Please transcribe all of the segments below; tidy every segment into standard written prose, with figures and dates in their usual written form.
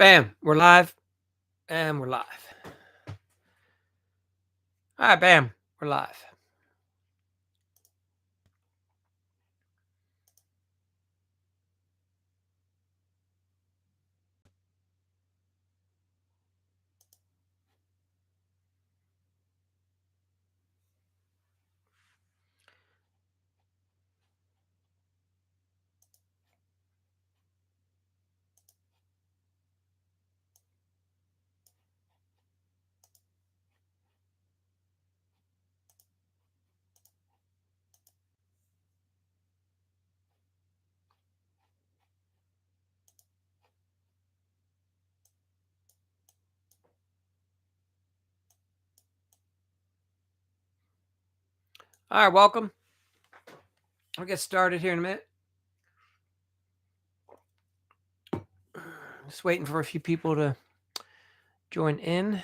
Bam, we're live, and we're live. All right, bam, we're live. All right, welcome. We'll get started here in a minute. Just waiting for a few people to join in.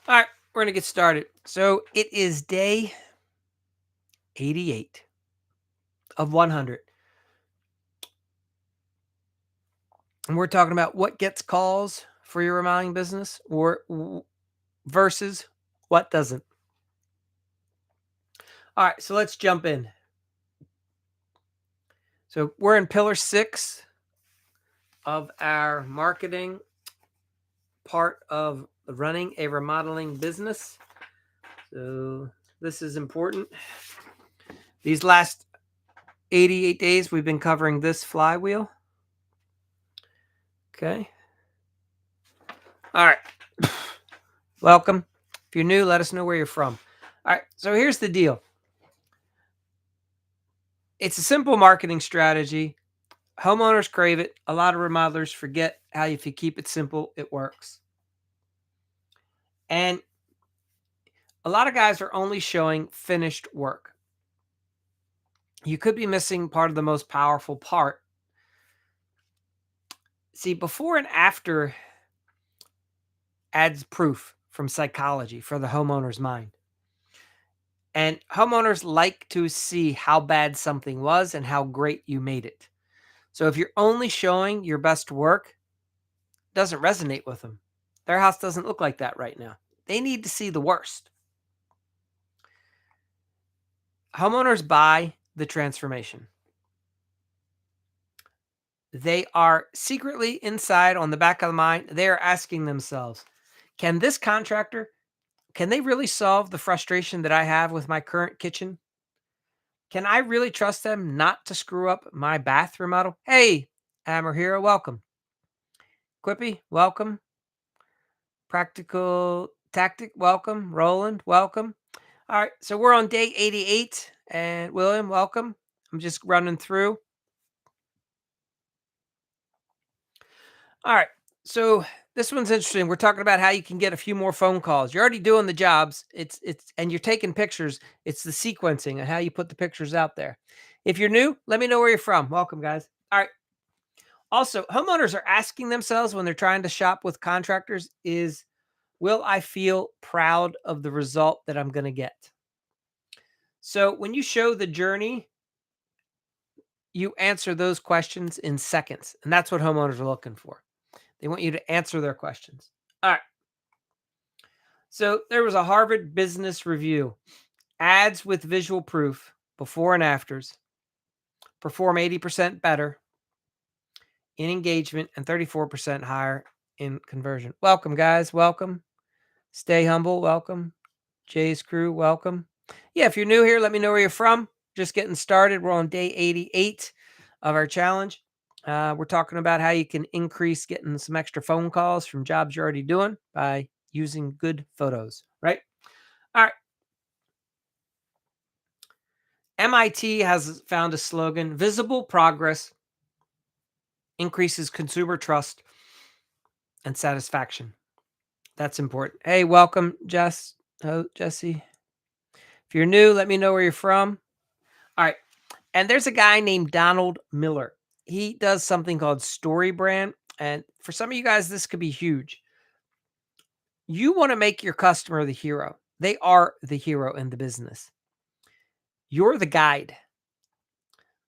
All right, we're going to get started. So it is day 88 of 100. And we're talking about what gets calls for your remodeling business versus what doesn't. All right, so let's jump in. So we're in pillar 6 of our marketing part of running a remodeling business. So this is important. These last 88 days, we've been covering this flywheel. Okay. All right. Welcome. If you're new, let us know where you're from. All right. So here's the deal. It's a simple marketing strategy. Homeowners crave it. A lot of remodelers forget how if you keep it simple, it works. And a lot of guys are only showing finished work. You could be missing part of the most powerful part. See, before and after adds proof from psychology for the homeowner's mind. And homeowners like to see how bad something was and how great you made it. So if you're only showing your best work, it doesn't resonate with them. Their house doesn't look like that right now. They need to see the worst. Homeowners buy the transformation. They are secretly inside on the back of the mind. They are asking themselves, can this contractor, can they really solve the frustration that I have with my current kitchen? Can I really trust them not to screw up my bath remodel? Hey, Hammer Hero, welcome. Quippy, welcome. Practical Tactic, welcome. Roland, welcome. All right, so we're on day 88, and William, welcome. I'm just running through. All right, so this one's interesting. We're talking about how you can get a few more phone calls. You're already doing the jobs. And you're taking pictures. It's the sequencing and how you put the pictures out there. If you're new, let me know where you're from. Welcome, guys. All right. Also, homeowners are asking themselves when they're trying to shop with contractors is, will I feel proud of the result that I'm going to get? So when you show the journey, you answer those questions in seconds. And that's what homeowners are looking for. They want you to answer their questions. All right. So there was a Harvard Business Review. Ads with visual proof, before and afters, perform 80% better in engagement and 34% higher in conversion. Welcome, guys. Welcome. Stay humble. Welcome. Jay's crew. Welcome. Yeah, if you're new here, let me know where you're from. Just getting started. We're on day 88 of our challenge. We're talking about how you can increase getting some extra phone calls from jobs you're already doing by using good photos, right? All right. MIT has found a slogan: visible progress increases consumer trust and satisfaction. That's important. Hey, welcome, Jesse. If you're new, let me know where you're from. All right. And there's a guy named Donald Miller. He does something called Story Brand. And for some of you guys, this could be huge. You want to make your customer the hero. They are the hero in the business. You're the guide.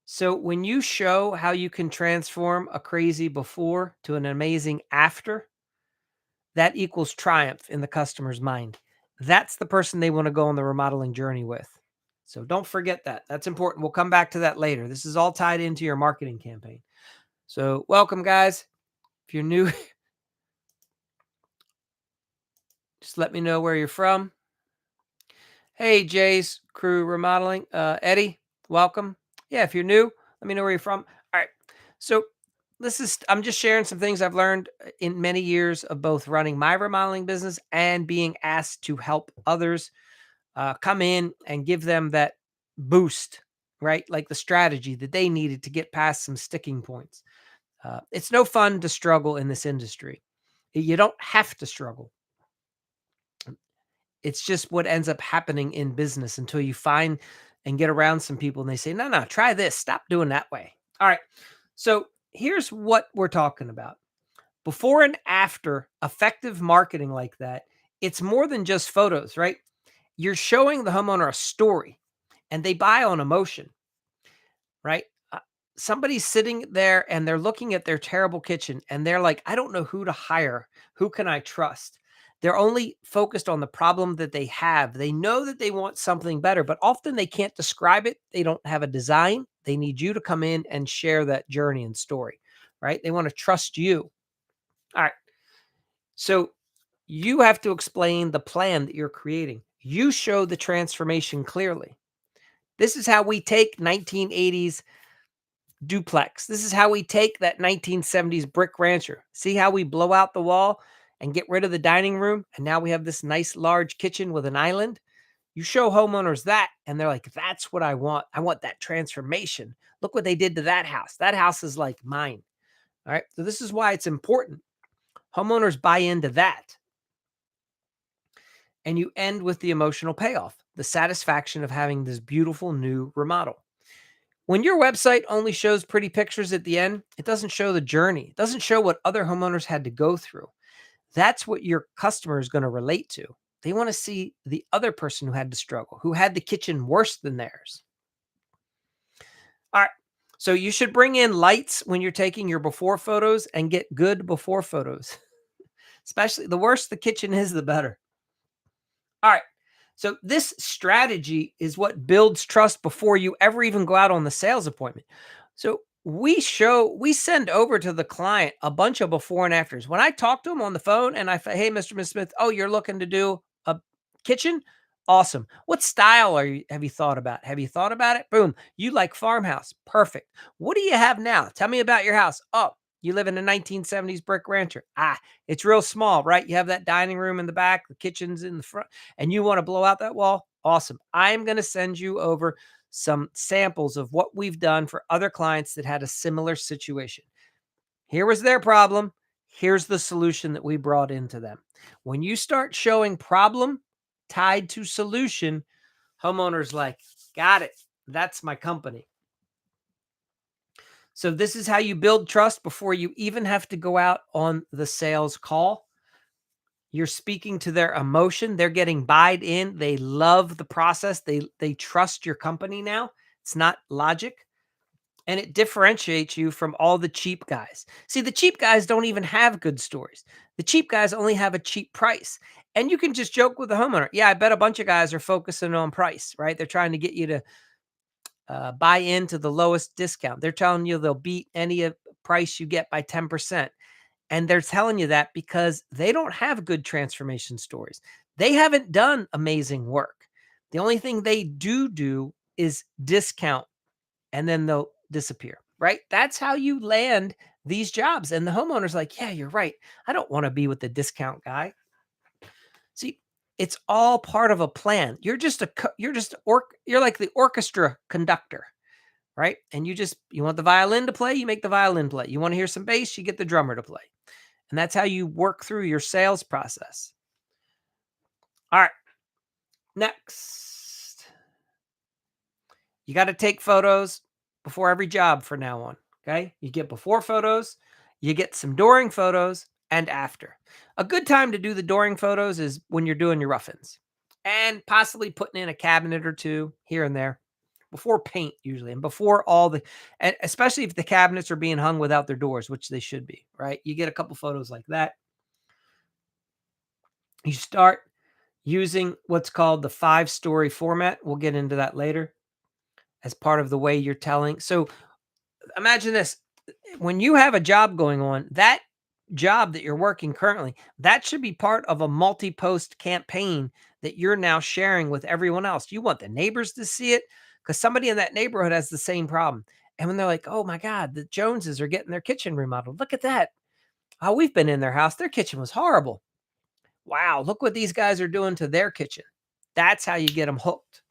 So when you show how you can transform a crazy before to an amazing after, that equals triumph in the customer's mind. That's the person they want to go on the remodeling journey with. So don't forget that. That's important. We'll come back to that later. This is all tied into your marketing campaign. So welcome, guys. If you're new, just let me know where you're from. Hey, Jay's Crew Remodeling. Eddie, welcome. Yeah, if you're new, let me know where you're from. All right. So I'm just sharing some things I've learned in many years of both running my remodeling business and being asked to help others come in and give them that boost, right? Like the strategy that they needed to get past some sticking points. It's no fun to struggle in this industry. You don't have to struggle. It's just what ends up happening in business until you find and get around some people and they say, no, no, try this. Stop doing that way. All right. So here's what we're talking about. Before and after effective marketing like that, it's more than just photos, right? You're showing the homeowner a story and they buy on emotion, right? Somebody's sitting there and they're looking at their terrible kitchen and they're like, I don't know who to hire. Who can I trust? They're only focused on the problem that they have. They know that they want something better, but often they can't describe it. They don't have a design. They need you to come in and share that journey and story, right? They want to trust you. All right. So you have to explain the plan that you're creating. You show the transformation clearly. This is how we take 1980s duplex. This is how we take that 1970s brick rancher. See how we blow out the wall and get rid of the dining room? And now we have this nice large kitchen with an island. You show homeowners that, and they're like, that's what I want. I want that transformation. Look what they did to that house. That house is like mine. All right. So, this is why it's important. Homeowners buy into that. And you end with the emotional payoff, the satisfaction of having this beautiful new remodel. When your website only shows pretty pictures at the end, it doesn't show the journey. It doesn't show what other homeowners had to go through. That's what your customer is going to relate to. They want to see the other person who had to struggle, who had the kitchen worse than theirs. All right. So you should bring in lights when you're taking your before photos and get good before photos. Especially the worse the kitchen is, the better. All right. So this strategy is what builds trust before you ever even go out on the sales appointment. So we send over to the client a bunch of before and afters. When I talk to them on the phone and I say, hey, Mr. Miss Smith, oh, you're looking to do a kitchen? Awesome. What style have you thought about? Have you thought about it? Boom. You like farmhouse. Perfect. What do you have now? Tell me about your house. Oh, you live in a 1970s brick rancher. Ah, it's real small, right? You have that dining room in the back, the kitchen's in the front, and you want to blow out that wall. Awesome. I'm going to send you over some samples of what we've done for other clients that had a similar situation. Here was their problem. Here's the solution that we brought into them. When you start showing problem tied to solution, homeowners like, got it. That's my company. So this is how you build trust before you even have to go out on the sales call. You're speaking to their emotion. They're getting buyed in. They love the process. They trust your company now. It's not logic. And it differentiates you from all the cheap guys. See, the cheap guys don't even have good stories. The cheap guys only have a cheap price. And you can just joke with the homeowner. Yeah, I bet a bunch of guys are focusing on price, right? They're trying to get you to buy into the lowest discount. They're telling you they'll beat any price you get by 10%. And they're telling you that because they don't have good transformation stories. They haven't done amazing work. The only thing they do is discount and then they'll disappear, right? That's how you land these jobs. And the homeowner's like, yeah, you're right. I don't want to be with the discount guy. See, It's all part of a plan. You're like the orchestra conductor, right? And you want the violin to play, you make the violin play. You want to hear some bass, you get the drummer to play. And that's how you work through your sales process. All right, next. You got to take photos before every job from now on. Okay. You get before photos, you get some during photos, and after. A good time to do the during photos is when you're doing your rough-ins and possibly putting in a cabinet or two here and there before paint, usually, and before and especially if the cabinets are being hung without their doors, which they should be, right? You get a couple photos like that. You start using what's called the 5-story format. We'll get into that later as part of the way you're telling. So imagine this. When you have a job going on, that job that you're working currently, that should be part of a multi-post campaign that you're now sharing with everyone else. You want the neighbors to see it because somebody in that neighborhood has the same problem. And when they're like, oh my God, the Joneses are getting their kitchen remodeled. Look at that. Oh, we've been in their house. Their kitchen was horrible. Wow, look what these guys are doing to their kitchen. That's how you get them hooked.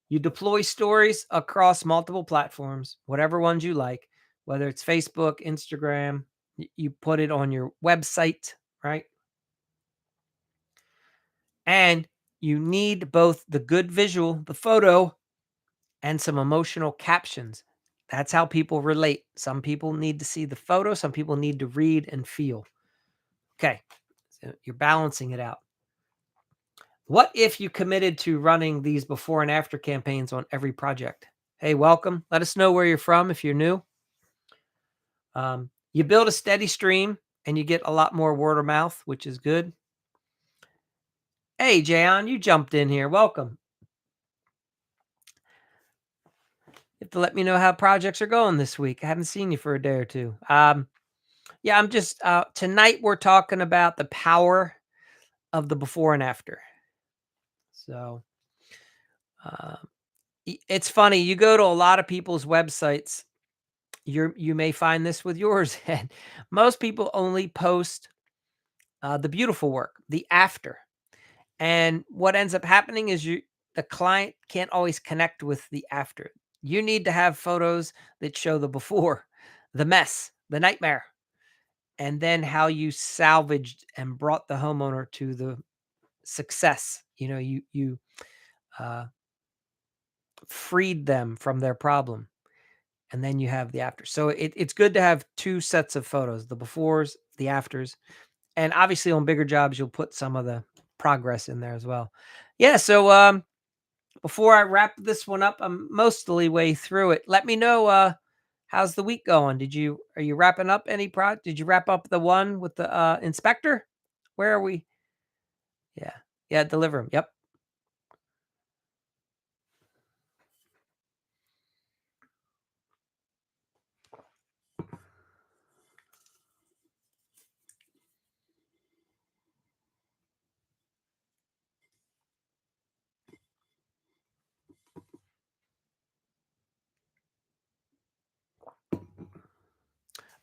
You deploy stories across multiple platforms, whatever ones you like, whether it's Facebook, Instagram, you put it on your website, right? And you need both the good visual, the photo, and some emotional captions. That's how people relate. Some people need to see the photo, some people need to read and feel. Okay, so you're balancing it out. What if you committed to running these before and after campaigns on every project? Hey, welcome. Let us know where you're from if you're new. You build a steady stream and you get a lot more word of mouth, which is good. Hey, Jayon, you jumped in here. Welcome. You have to let me know how projects are going this week. I haven't seen you for a day or two. Yeah, I'm just tonight we're talking about the power of the before and after. So uh, it's funny. You go to a lot of people's websites. You may find this with yours. And most people only post the beautiful work, the after. And what ends up happening is the client can't always connect with the after. You need to have photos that show the before, the mess, the nightmare, and then how you salvaged and brought the homeowner to the success. You uh, freed them from their problem, and then you have the after. So it's good to have two sets of photos: the befores, the afters, and obviously on bigger jobs you'll put some of the progress in there as well. Yeah. So before I wrap this one up, I'm mostly way through it. Let me know how's the week going? Are you wrapping up any did you wrap up the one with the inspector? Where are we? Yeah. Yeah, deliver them. Yep.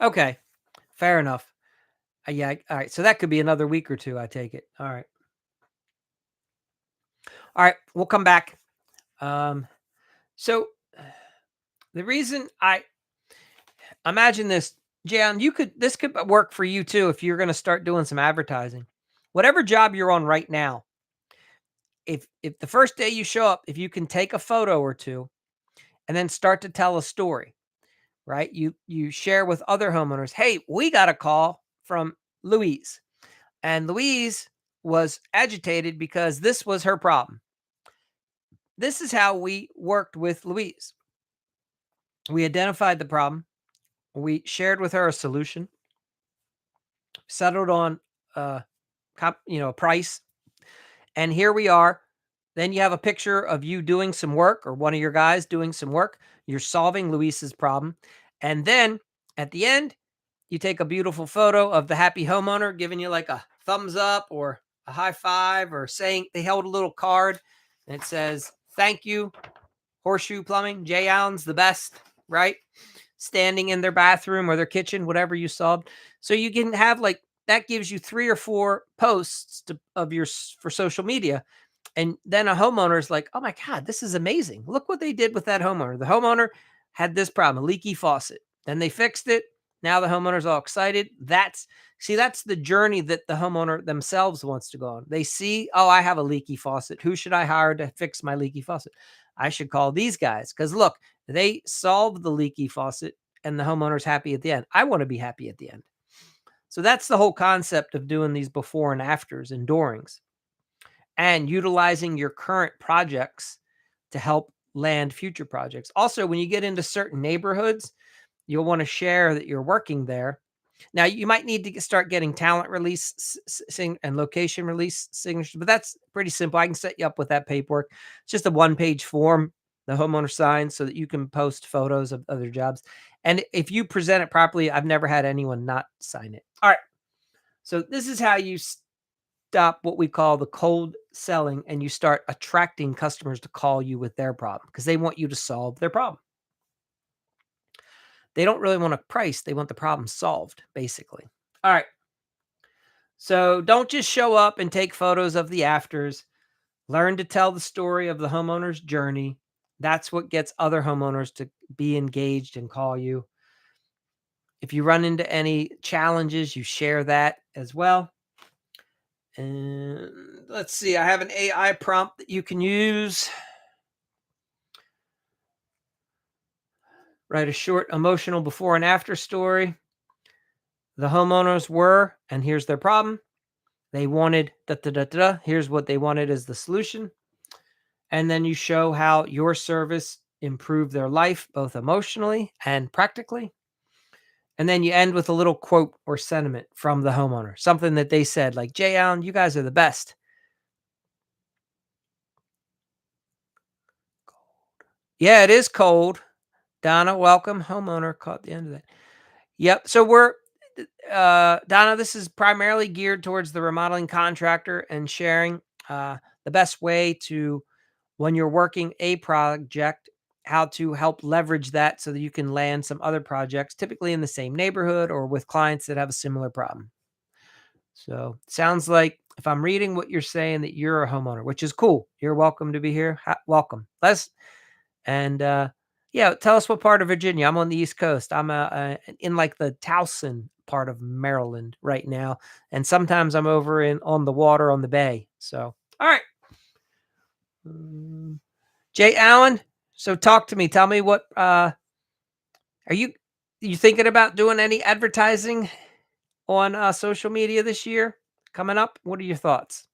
Okay. Fair enough. Yeah, all right. So that could be another week or two, I take it. All right. All right, we'll come back. So the reason I imagine this, Jan, this could work for you too if you're going to start doing some advertising. Whatever job you're on right now, if the first day you show up, if you can take a photo or two and then start to tell a story, right? You share with other homeowners, hey, we got a call from Louise, and Louise was agitated because this was her problem. This is how we worked with Louise. We identified the problem. We shared with her a solution, settled on a price, and here we are. Then you have a picture of you doing some work or one of your guys doing some work. You're solving Luis's problem. And then at the end, you take a beautiful photo of the happy homeowner giving you like a thumbs up or a high five or saying they held a little card and it says, thank you, Horseshoe Plumbing. Jay Allen's the best, right? Standing in their bathroom or their kitchen, whatever you solved. So you can have like that gives you 3 or 4 posts of for social media. And then a homeowner is like, "Oh my god, this is amazing. Look what they did with that homeowner." The homeowner had this problem, a leaky faucet. Then they fixed it. Now the homeowner's all excited. That's the journey that the homeowner themselves wants to go on. They see, "Oh, I have a leaky faucet. Who should I hire to fix my leaky faucet? I should call these guys because look, they solved the leaky faucet and the homeowner's happy at the end. I want to be happy at the end." So that's the whole concept of doing these before and afters and durings and utilizing your current projects to help land future projects. Also, when you get into certain neighborhoods, you'll want to share that you're working there. Now, you might need to start getting talent release and location release signatures, but that's pretty simple. I can set you up with that paperwork. It's just a one-page form the homeowner signs so that you can post photos of other jobs. And if you present it properly, I've never had anyone not sign it. All right. So this is how you stop what we call the cold selling and you start attracting customers to call you with their problem because they want you to solve their problem. They don't really want a price, they want the problem solved, basically. All right. So don't just show up and take photos of the afters. Learn to tell the story of the homeowner's journey. That's what gets other homeowners to be engaged and call you. If you run into any challenges, you share that as well. And let's see, I have an AI prompt that you can use. Write a short emotional before and after story. The homeowners were, and here's their problem. They wanted da da da da. Here's what they wanted as the solution. And then you show how your service improved their life, both emotionally and practically. And then you end with a little quote or sentiment from the homeowner, something that they said, like, "Jay Allen, you guys are the best." Yeah, it is cold. Donna, welcome. Homeowner caught the end of that. Yep. So Donna, this is primarily geared towards the remodeling contractor and sharing the best way to, when you're working a project, how to help leverage that so that you can land some other projects, typically in the same neighborhood or with clients that have a similar problem. So sounds like if I'm reading what you're saying, that you're a homeowner, which is cool. You're welcome to be here. Welcome. And yeah, tell us what part of Virginia. I'm on the East Coast. I'm in like the Towson part of Maryland right now, and sometimes I'm over in on the water on the bay. So, all right, um, Jay Allen. So talk to me. Tell me what are you thinking about doing any advertising on social media this year coming up? What are your thoughts?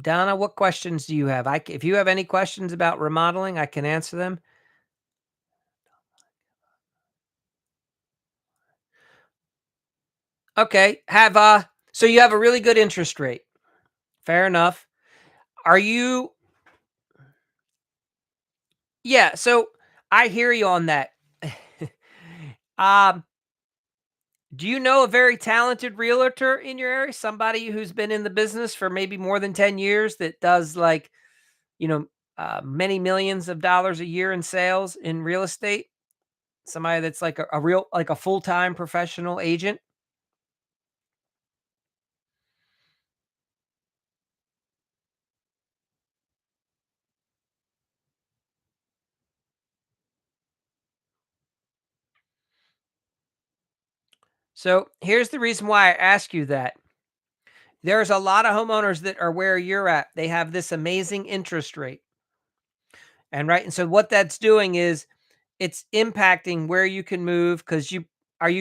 Donna, what questions do you have? If you have any questions about remodeling, I can answer them. Okay. So you have a really good interest rate. Fair enough. Are you Yeah, so I hear you on that. um, do you know a very talented realtor in your area? Somebody who's been in the business for maybe more than 10 years that does like, you know, many millions of dollars a year in sales in real estate? Somebody that's like a real like a full-time professional agent? So, here's the reason why I ask you that. There's a lot of homeowners that are where you're at. They have this amazing interest rate. And so what that's doing is it's impacting where you can move because you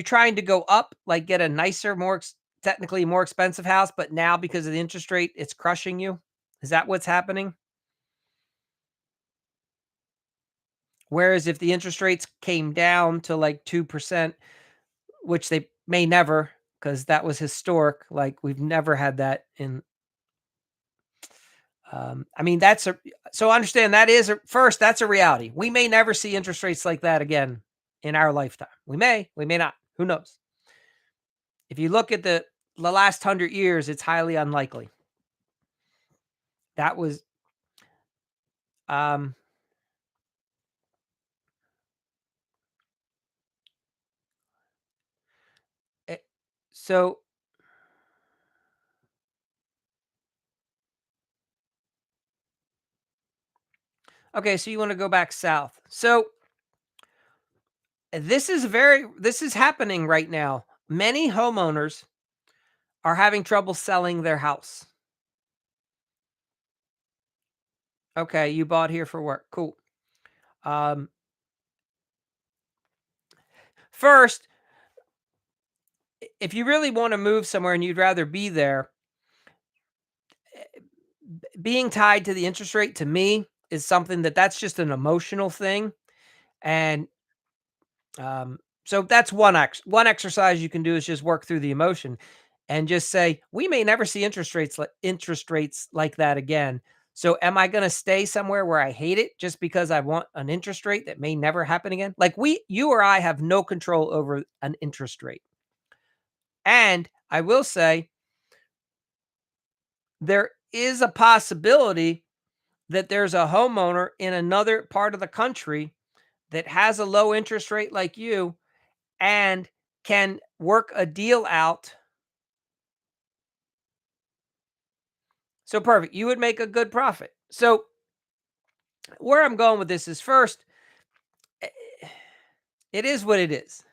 trying to go up, like get a nicer, technically more expensive house, but now because of the interest rate, it's crushing you? Is that what's happening? Whereas if the interest rates came down to like 2%, which they may never, because that was historic, like we've never had that in I mean, that's a so understand that is a first, that's a reality. We may never see interest rates like that again in our lifetime. We may not. Who knows? If you look at the last 100 years, it's highly unlikely. That was um eh, so okay, so you want to go back south. So this is happening right now. Many homeowners are having trouble selling their house. Okay, you bought here for work. Cool. Um, First, if you really want to move somewhere and you'd rather be there, being tied to the interest rate to me is something that's just an emotional thing. And so that's one exercise you can do is just work through the emotion and just say, we may never see interest rates like that again. So am I going to stay somewhere where I hate it just because I want an interest rate that may never happen again? Like you or I have no control over an interest rate. And I will say there is a possibility that there's a homeowner in another part of the country that has a low interest rate like you and can work a deal out. So perfect. You would make a good profit. So where I'm going with this is first, eh, it is what it is.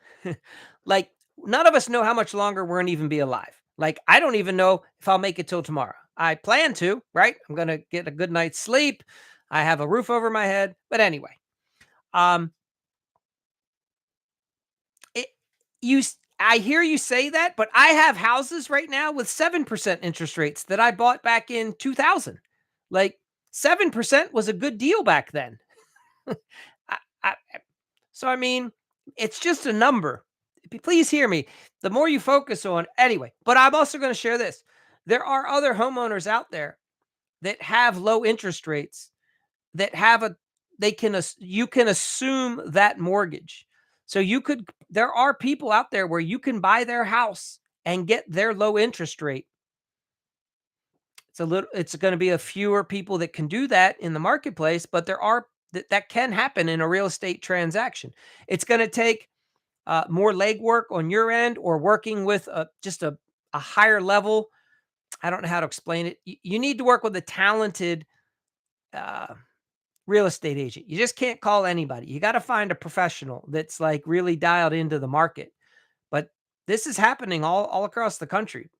Like none of us know how much longer we're gonna even be alive. Like I don't even know if I'll make it till tomorrow. I plan to, right? I'm gonna get a good night's sleep. I have a roof over my head. But anyway, um, it, I hear you say that, but I have houses right now with 7% interest rates that I bought back in 2000. Like 7% was a good deal back then. I, I, so, I mean, it's just a number. Please hear me. The more you focus on, anyway, but I'm also going to share this. There are other homeowners out there that have low interest rates that have a, you can assume that mortgage. So there are people out there where you can buy their house and get their low interest rate. It's going to be a fewer people that can do that in the marketplace, but that can happen in a real estate transaction. It's going to take more legwork on your end or working with just a higher level. I don't know how to explain it. You need to work with a talented uh, real estate agent. You just can't call anybody. You got to find a professional that's like really dialed into the market. But this is happening all across the country.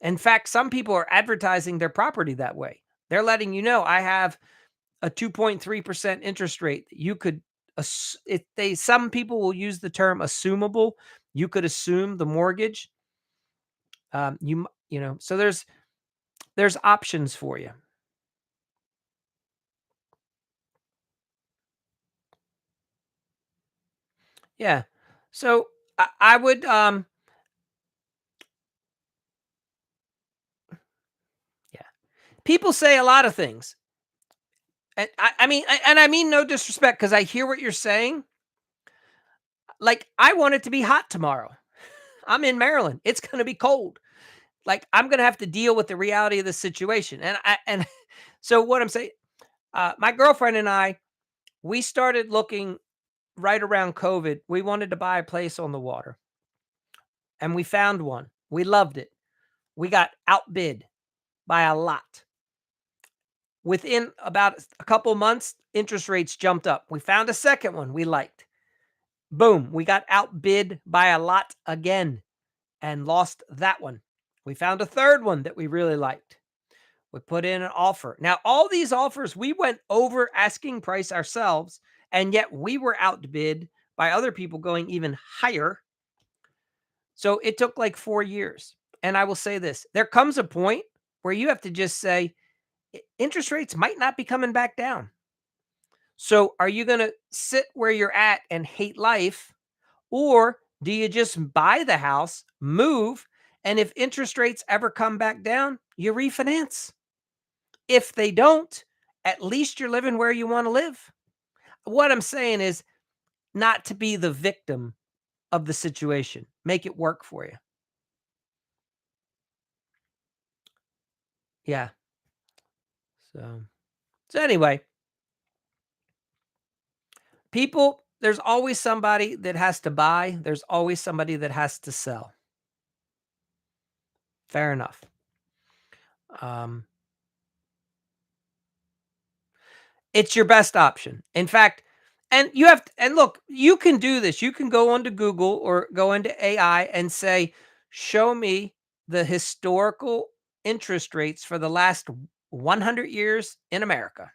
In fact, some people are advertising their property that way. They're letting you know I have a 2.3% interest rate. You could some people will use the term assumable. You could assume the mortgage. So there's options for you. Yeah. So I would yeah. People say a lot of things. And I mean no disrespect because I hear what you're saying. Like I want it to be hot tomorrow. I'm in Maryland. It's going to be cold. Like I'm going to have to deal with the reality of the situation. And so what I'm saying, my girlfriend and I, we started looking right around COVID. We wanted to buy a place on the water, and we found one. We loved it. We got outbid by a lot. Within about a couple months, interest rates jumped up. We found a second one we liked. Boom, we got outbid by a lot again and lost that one. We found a third one that we really liked. We put in an offer. Now, all these offers, we went over asking price ourselves, and yet we were outbid by other people going even higher. So it took like 4 years. And I will say this, there comes a point where you have to just say, interest rates might not be coming back down. So are you going to sit where you're at and hate life? Or do you just buy the house, move, and if interest rates ever come back down, you refinance? If they don't, at least you're living where you want to live. What I'm saying is not to be the victim of the situation. Make it work for you. Yeah. So, so anyway, people, there's always somebody that has to buy, there's always somebody that has to sell. Fair enough. Um, it's your best option. In fact, and you have and look, you can do this. You can go onto Google or go into AI and say, "Show me the historical interest rates for the last 100 years in America."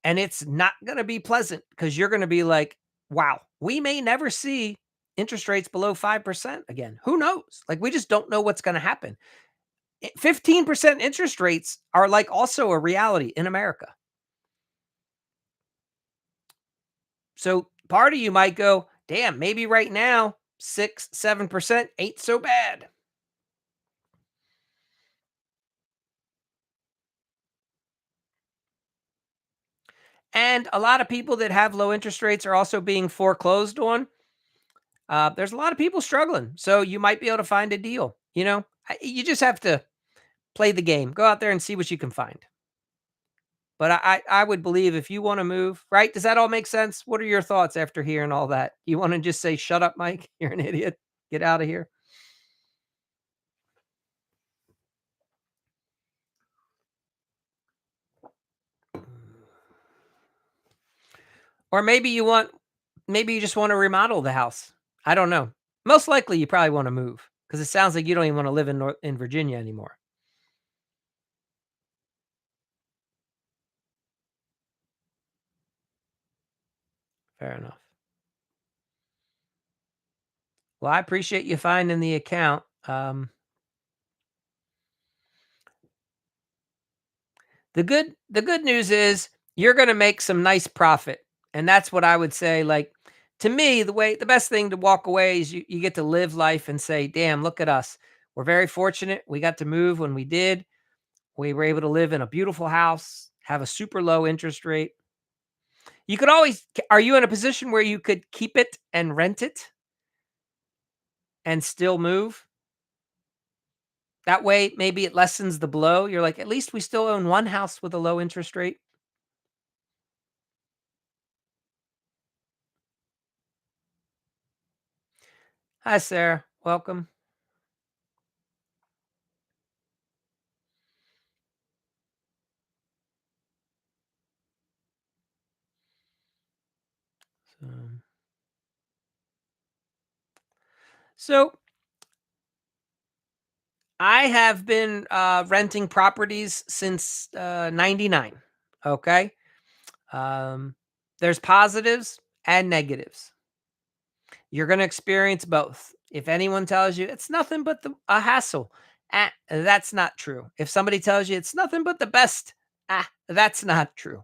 And it's not going to be pleasant because you're going to be like, "Wow, we may never see interest rates below 5% again. Who knows? Like we just don't know what's going to happen." 15% interest rates are like also a reality in America. So part of you might go, damn, maybe right now, 6, 7% ain't so bad. And a lot of people that have low interest rates are also being foreclosed on. There's a lot of people struggling. So you might be able to find a deal. You just have to play the game, go out there and see what you can find. But I would believe if you want to move, right? Does that all make sense? What are your thoughts after hearing all that? You want to just say, shut up, Mike? You're an idiot. Get out of here. Or maybe you just want to remodel the house. I don't know. Most likely you probably want to move because it sounds like you don't even want to live in Virginia anymore. Fair enough. Well, I appreciate you finding the account. The good news is you're going to make some nice profit, and that's what I would say. Like to me, the best thing to walk away is you get to live life and say, "Damn, look at us. We're very fortunate. We got to move when we did. We were able to live in a beautiful house, have a super low interest rate." You could always Are you in a position where you could keep it and rent it and still move? That way, maybe it lessens the blow. You're like, "At least we still own one house with a low interest rate." Hi, Sarah. Welcome. So so I have been, renting properties since, '99, okay? Um, there's positives and negatives. You're gonna experience both. If anyone tells you it's nothing but a hassle, that's not true. If somebody tells you it's nothing but the best, that's not true.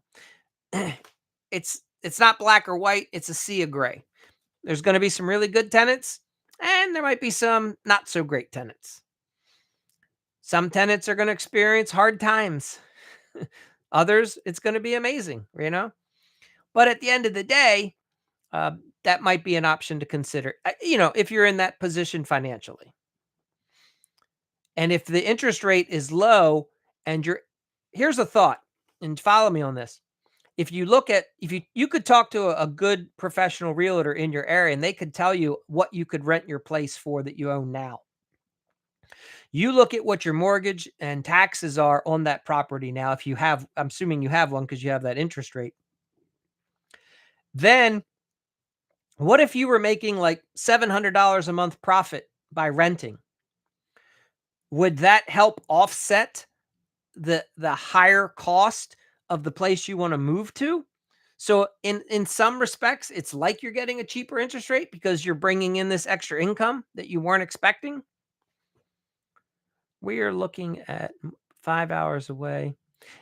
It's not black or white, it's a sea of gray. There's gonna be some really good tenants, and there might be some not so great tenants. Some tenants are gonna experience hard times. Others, it's gonna be amazing. But at the end of the day, uh, that might be an option to consider, if you're in that position financially. And if the interest rate is low and here's a thought, and follow me on this. If you could talk to a good professional realtor in your area and they could tell you what you could rent your place for that you own now. You look at what your mortgage and taxes are on that property now. If you have, I'm assuming you have one because you have that interest rate. Then what if you were making like $700 a month profit by renting? Would that help offset the higher cost of the place you want to move to? So in some respects, it's like you're getting a cheaper interest rate because you're bringing in this extra income that you weren't expecting. We are looking at 5 hours away.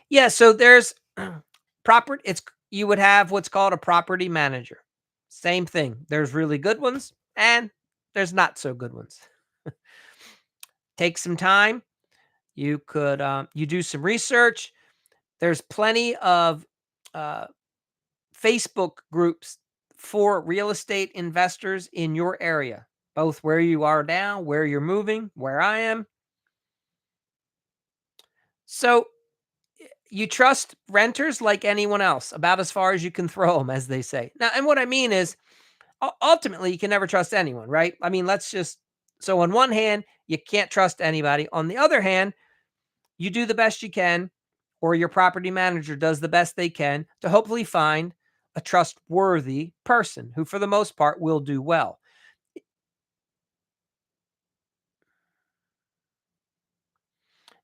Yeah, so there's property. You would have what's called a property manager. Same thing. There's really good ones and there's not so good ones. Take some time. You do some research. There's plenty of uh, Facebook groups for real estate investors in your area, both where you are now, where you're moving, where I am. So you trust renters like anyone else, about as far as you can throw them, as they say. Now, and what I mean is, ultimately, you can never trust anyone, right? I mean, let's just, so on one hand, you can't trust anybody. On the other hand, you do the best you can, or your property manager does the best they can to hopefully find a trustworthy person who, for the most part, will do well.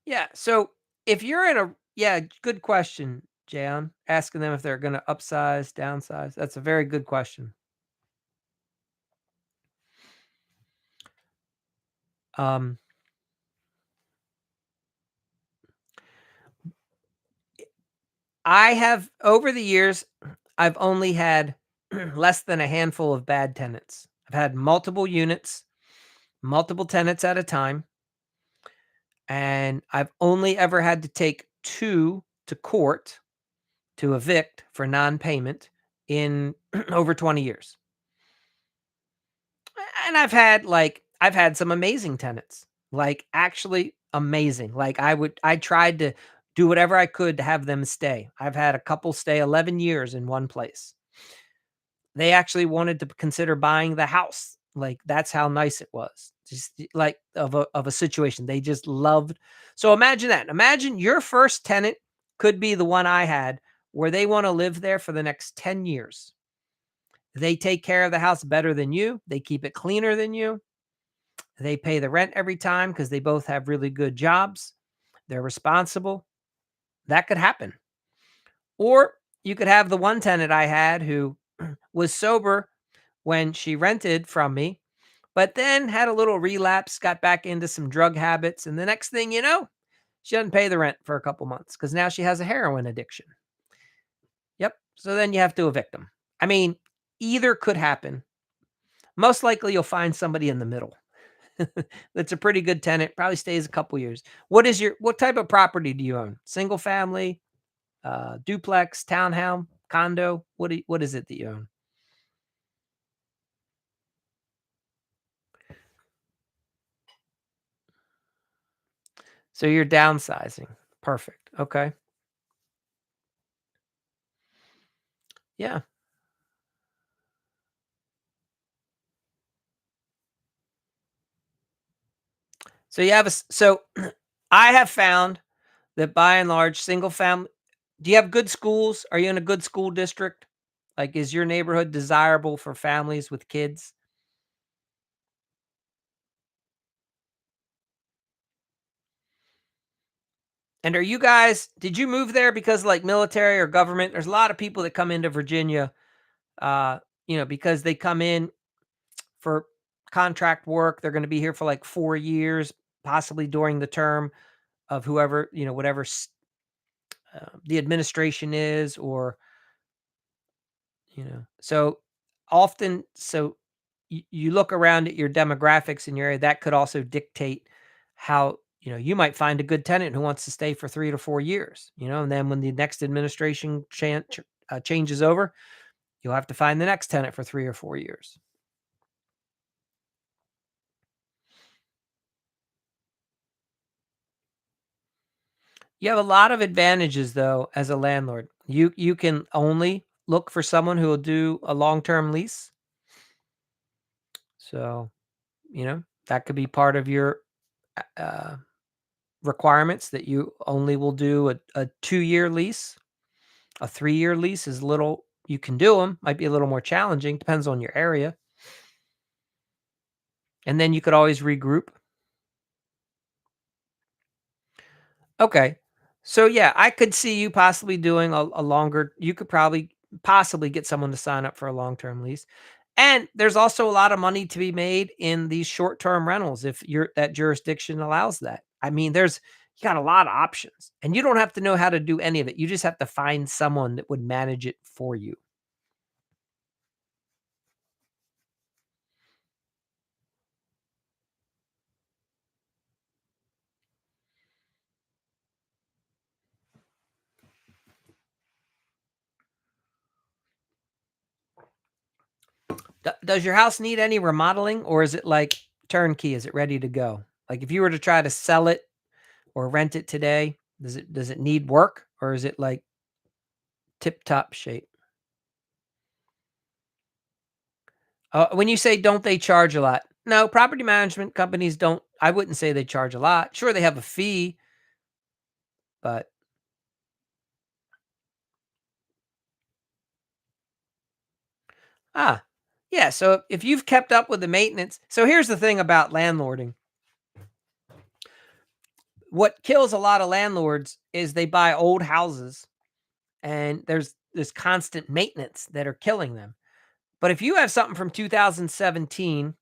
Yeah. So if you're in a, yeah, good question, Jan, asking them if they're going to upsize, downsize. That's a very good question. Um, I have, over the years, I've only had less than a handful of bad tenants. I've had multiple units, multiple tenants at a time, and I've only ever had to take two to court to evict for non-payment in over 20 years. And I've had some amazing tenants, like actually amazing. Like I tried to do whatever I could to have them stay. I've had a couple stay 11 years in one place. They actually wanted to consider buying the house. Like, that's how nice it was. Just like of a situation. They just loved. So imagine that. Imagine your first tenant could be the one I had, where they want to live there for the next 10 years. They take care of the house better than you. They keep it cleaner than you. They pay the rent every time because they both have really good jobs. They're responsible. That could happen. Or you could have the one tenant I had who was sober when she rented from me, but then had a little relapse, got back into some drug habits. And the next thing you know, she doesn't pay the rent for a couple months because now she has a heroin addiction. Yep. So then you have to evict them. I mean, either could happen. Most likely you'll find somebody in the middle. That's a pretty good tenant, probably stays a couple years. What type of property do you own? Single family, duplex, townhouse, condo? What is it that you own? So you're downsizing. Perfect. Okay. Yeah. So you have so I have found that by and large, single family, do you have good schools? Are you in a good school district? Like, is your neighborhood desirable for families with kids? And are you guys, did you move there because, like, military or government? There's a lot of people that come into Virginia, uh, because they come in for contract work. They're going to be here for like 4 years, possibly during the term of whoever, whatever the administration is, or, so often, so you look around at your demographics in your area, that could also dictate how, you might find a good tenant who wants to stay for 3 to 4 years, and then when the next administration changes over, you'll have to find the next tenant for 3 or 4 years. You have a lot of advantages though as a landlord. You can only look for someone who will do a long-term lease. So, that could be part of your uh, requirements, that you only will do a 2-year lease. A 3-year lease is little, you can do them, might be a little more challenging, depends on your area. And then you could always regroup. Okay. So yeah, I could see you possibly doing a longer, you could probably possibly get someone to sign up for a long-term lease. And there's also a lot of money to be made in these short-term rentals if that jurisdiction allows that. I mean, you got a lot of options, and you don't have to know how to do any of it. You just have to find someone that would manage it for you. Does your house need any remodeling, or is it like turnkey? Is it ready to go? Like if you were to try to sell it or rent it today, does it need work, or is it like tip top shape? When you say don't they charge a lot? No, property management companies don't. I wouldn't say they charge a lot. Sure, they have a fee, but ah, yeah. So if you've kept up with the maintenance, so here's the thing about landlording. What kills a lot of landlords is they buy old houses and there's this constant maintenance that are killing them. But if you have something from 2017,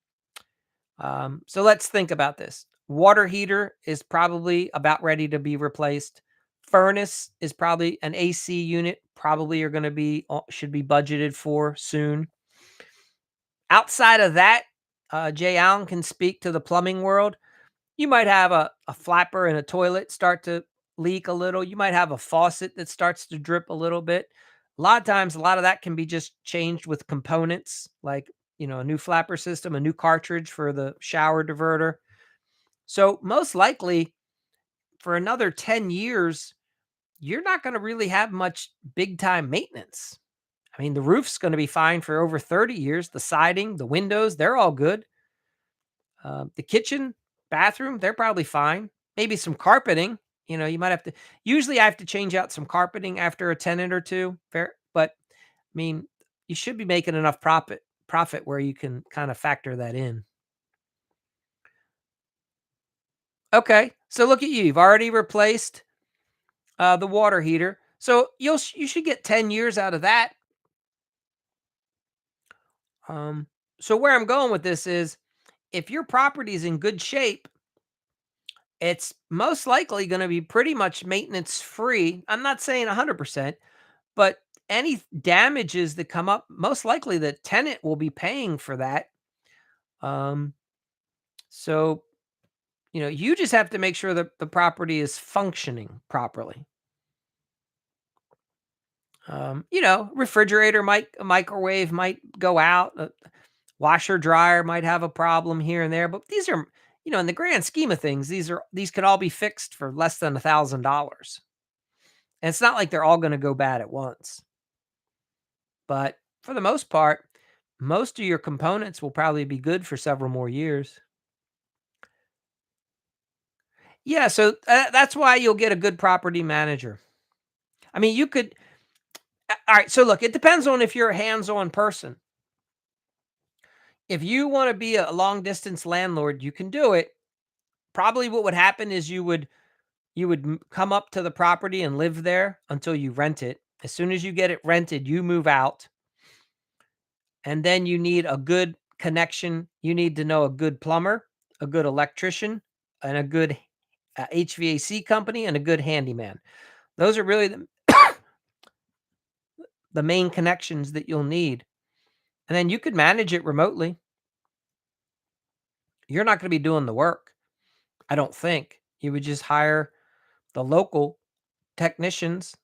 so let's think about this. Water heater is probably about ready to be replaced. Furnace is probably an AC unit, probably are going to be should be budgeted for soon. Outside of that, Jay Allen can speak to the plumbing world. You might have a flapper in a toilet start to leak a little. You might have a faucet that starts to drip a little bit. A lot of times, a lot of that can be just changed with components like, a new flapper system, a new cartridge for the shower diverter. So, most likely, for another 10 years, you're not going to really have much big time maintenance. I mean, the roof's going to be fine for over 30 years. The siding, the windows, they're all good. The kitchen, bathroom, they're probably fine. Maybe some carpeting. You might have to. Usually, I have to change out some carpeting after a tenant or two. Fair, but I mean, you should be making enough profit where you can kind of factor that in. Okay, so look at you. You've already replaced the water heater, so you should get 10 years out of that. Um, so where I'm going with this is, if your property is in good shape, it's most likely going to be pretty much maintenance free. I'm not saying 100%, but any damages that come up, most likely the tenant will be paying for that. Um, so, you just have to make sure that the property is functioning properly. Refrigerator might, a microwave might go out, a washer dryer might have a problem here and there, but these are, in the grand scheme of things, these could all be fixed for less than $1,000. And it's not like they're all going to go bad at once. But for the most part, most of your components will probably be good for several more years. Yeah, so that's why you'll get a good property manager. I mean, you could. All right, so look, it depends on if you're a hands-on person. If you want to be a long distance landlord, you can do it. Probably what would happen is you would come up to the property and live there until you rent it. As soon as you get it rented, you move out, and then you need a good connection. You need to know a good plumber, a good electrician, and a good HVAC company, and a good handyman. Those are really the main connections that you'll need. And then you could manage it remotely. You're not going to be doing the work, I don't think. You would just hire the local technicians.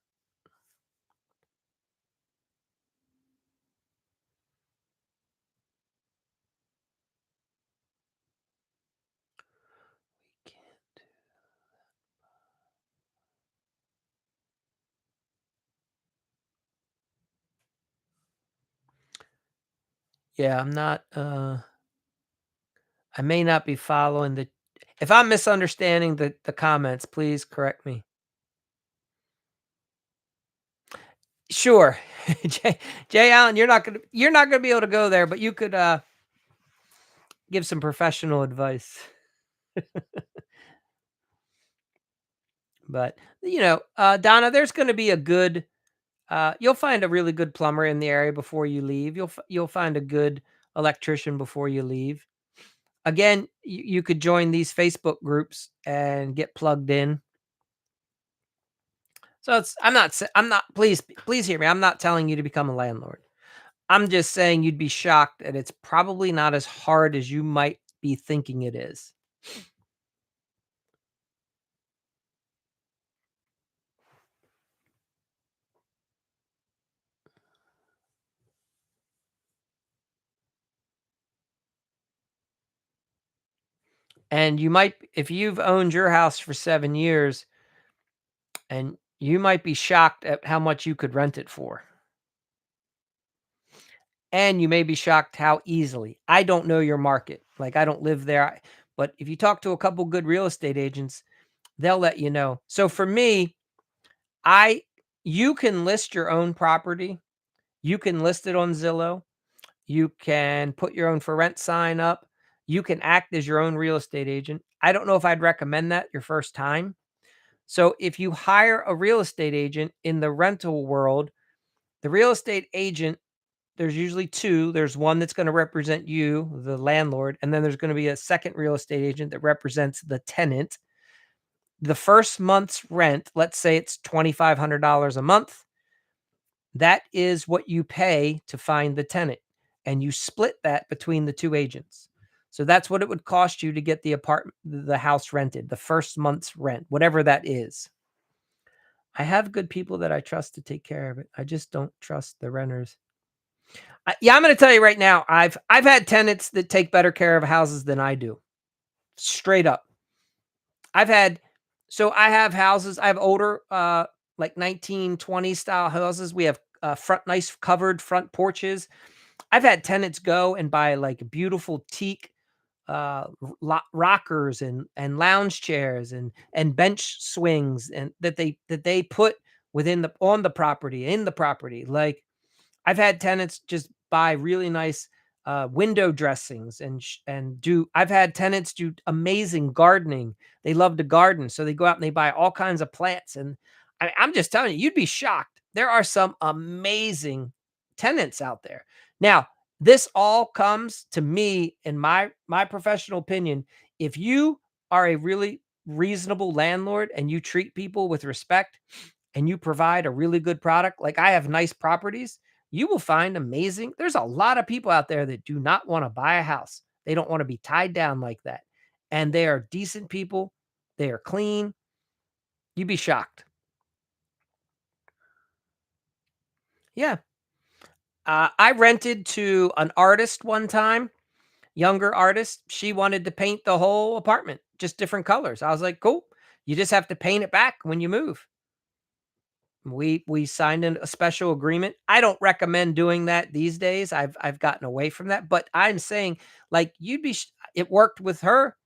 Yeah, I'm not I may not be following the if I'm misunderstanding the comments, please correct me. Sure. Jay, Jay Allen, you're not gonna be able to go there, but you could give some professional advice. But Donna, there's gonna be a good you'll find a really good plumber in the area before you leave. You'll find a good electrician before you leave. Again, you could join these Facebook groups and get plugged in. So I'm not, please hear me. I'm not telling you to become a landlord. I'm just saying you'd be shocked that it's probably not as hard as you might be thinking it is. And you might if you've owned your house for 7 years, and you might be shocked at how much you could rent it for. And you may be shocked how easily. I don't know your market. Like, I don't live there, but if you talk to a couple good real estate agents, they'll let you know. So for me, I you can list your own property. You can list it on Zillow. You can put your own for rent sign up. You can act as your own real estate agent. I don't know if I'd recommend that your first time. So if you hire a real estate agent in the rental world, the real estate agent, there's usually 2. There's one that's gonna represent you, the landlord, and then there's gonna be a second real estate agent that represents the tenant. The first month's rent, let's say it's $2,500 a month, that is what you pay to find the tenant, and you split that between the 2 agents. So that's what it would cost you to get the house rented, the first month's rent, whatever that is. I have good people that I trust to take care of it. I just don't trust the renters. Yeah, I'm gonna tell you right now, I've had tenants that take better care of houses than I do, straight up. I've had I have houses, I have older, like 1920 style houses. We have, nice covered front porches. I've had tenants go and buy, like, beautiful teak, rockers and lounge chairs and bench swings and that they put within the on the property, in the property. Like, I've had tenants just buy really nice, window dressings and do I've had tenants do amazing gardening. They love to garden, so they go out and they buy all kinds of plants, and I'm just telling you, you'd be shocked. There are some amazing tenants out there. Now, this all comes to me in my professional opinion, if you are a really reasonable landlord and you treat people with respect and you provide a really good product, like I have nice properties, you will find amazing there's a lot of people out there that do not wanna buy a house. They don't wanna be tied down like that, and they are decent people. They are clean. You'd be shocked. Yeah. I rented to an artist one time, younger artist. She wanted to paint the whole apartment, just different colors. I was like, "Cool. You just have to paint it back when you move." We signed a special agreement. I don't recommend doing that these days. I've gotten away from that, but I'm saying, like, it worked with her.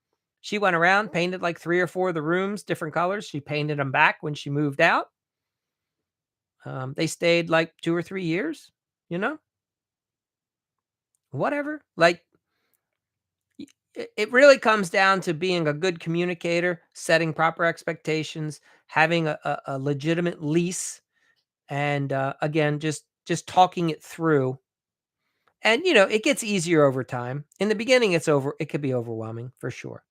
She went around, painted like 3 or 4 of the rooms different colors. She painted them back when she moved out. They stayed like 2 or 3 years, you know? Whatever. Like, it really comes down to being a good communicator, setting proper expectations, having a legitimate lease, and, again, just talking it through. And, it gets easier over time. In the beginning, it could be overwhelming for sure.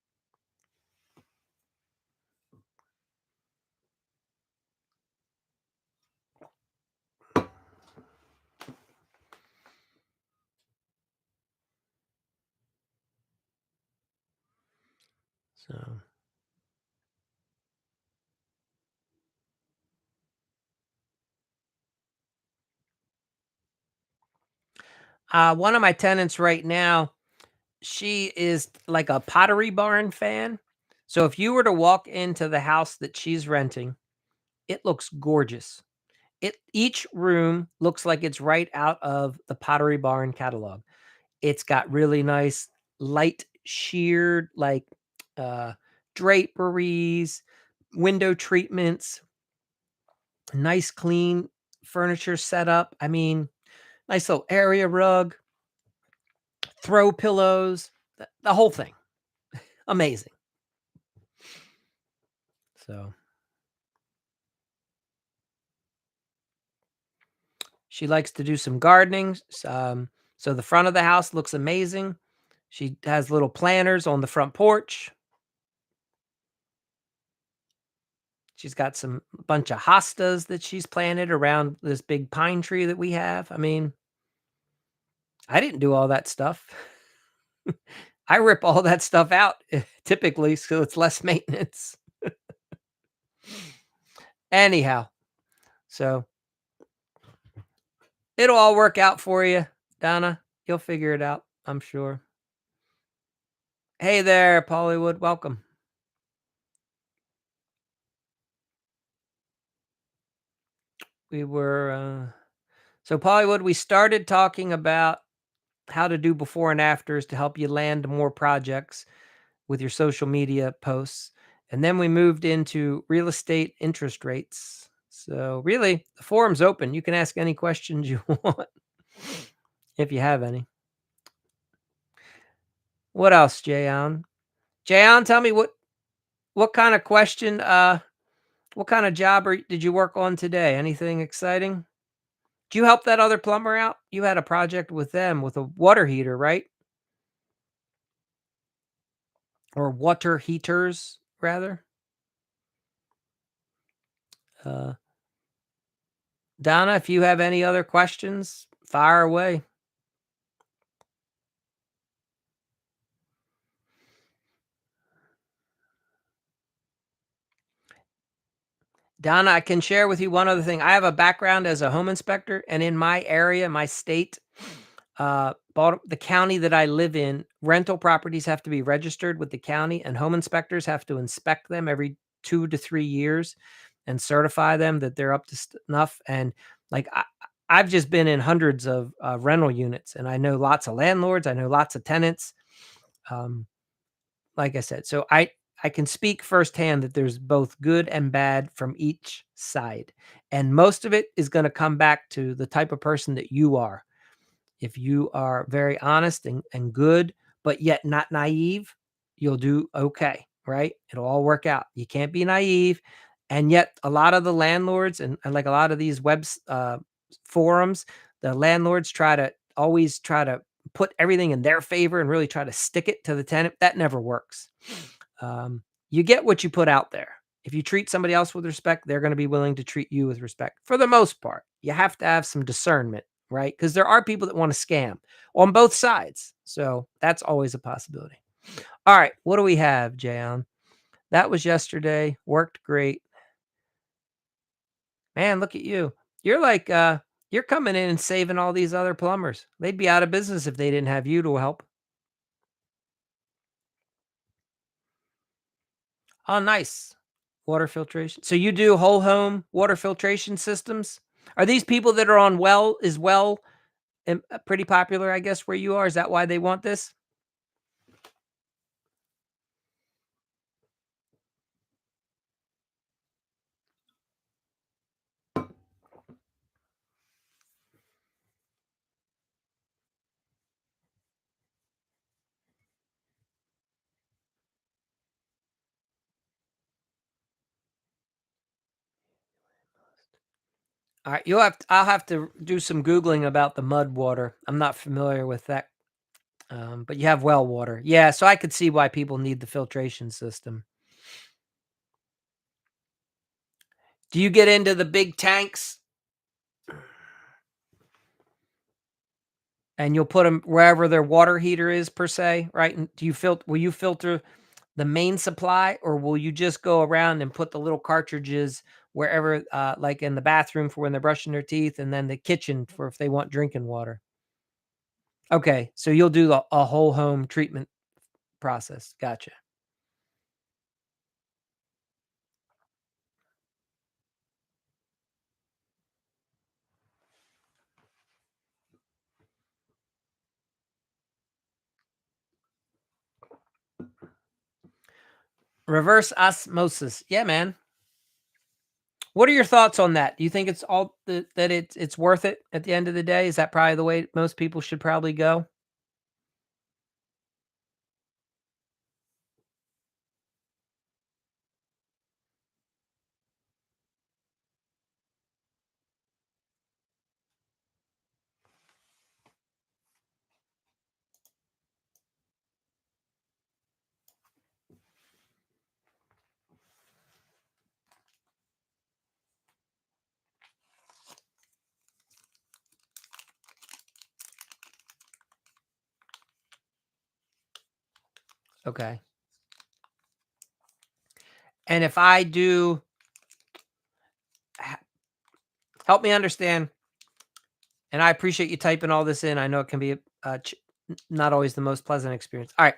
So, one of my tenants right now, she is like a Pottery Barn fan. So if you were to walk into the house that she's renting, it looks gorgeous. Each room looks like it's right out of the Pottery Barn catalog. It's got really nice light sheared, like, uh, draperies, window treatments, nice clean furniture setup. I mean, nice little area rug, throw pillows, the whole thing. Amazing. So, she likes to do some gardening. So the front of the house looks amazing. She has little planters on the front porch. She's got some bunch of hostas that she's planted around this big pine tree that we have. I mean, I didn't do all that stuff. I rip all that stuff out typically, so it's less maintenance. Anyhow, so it'll all work out for you, Donna. You'll figure it out, I'm sure. Hey there, Pollywood. Welcome. We were so Pollywood. We started talking about how to do before and afters to help you land more projects with your social media posts, and then we moved into real estate interest rates. So really, the forum's open. You can ask any questions you want if you have any. What else, Jayon? Jayon, tell me what kind of question, what kind of job did you work on today? Anything exciting? Did you help that other plumber out? You had a project with them with a water heater, right? Or water heaters, rather. Uh, Donna, if you have any other questions, fire away. Donna, I can share with you one other thing. I have a background as a home inspector, and in my area, my state, the county that I live in, rental properties have to be registered with the county, and home inspectors have to inspect them every 2 to 3 years and certify them that they're up to snuff. And like I've just been in hundreds of rental units, and I know lots of landlords. I know lots of tenants. Um, like I said, so I can speak firsthand that there's both good and bad from each side, and most of it is going to come back to the type of person that you are. If you are very honest and good, but yet not naive, you'll do okay, right? It'll all work out. You can't be naive. And yet, a lot of the landlords and like a lot of these forums, the landlords always try to put everything in their favor and really try to stick it to the tenant. That never works. You get what you put out there. If you treat somebody else with respect, they're going to be willing to treat you with respect for the most part. You have to have some discernment, right? Because there are people that want to scam on both sides. So that's always a possibility. All right. What do we have, Jayon? That was yesterday. Worked great. Man, look at you. You're like, you're coming in and saving all these other plumbers. They'd be out of business if they didn't have you to help. Oh, nice. Water filtration. So you do whole home water filtration systems? Are these people that are on well pretty popular, I guess, where you are? Is that why they want this? All right, I'll have to do some Googling about the mud water. I'm not familiar with that. But you have well water. Yeah, so I could see why people need the filtration system. Do you get into the big tanks and you'll put them wherever their water heater is per se, right? And will you filter the main supply, or will you just go around and put the little cartridges wherever, like in the bathroom for when they're brushing their teeth, and then the kitchen for if they want drinking water? Okay, so you'll do a whole home treatment process. Gotcha. Reverse osmosis. Yeah, man. What are your thoughts on that? Do you think it's that it's worth it at the end of the day? Is that probably the way most people should probably go? Okay. And if I do h- help me understand, and I appreciate you typing all this in. I know it can be not always the most pleasant experience. All right.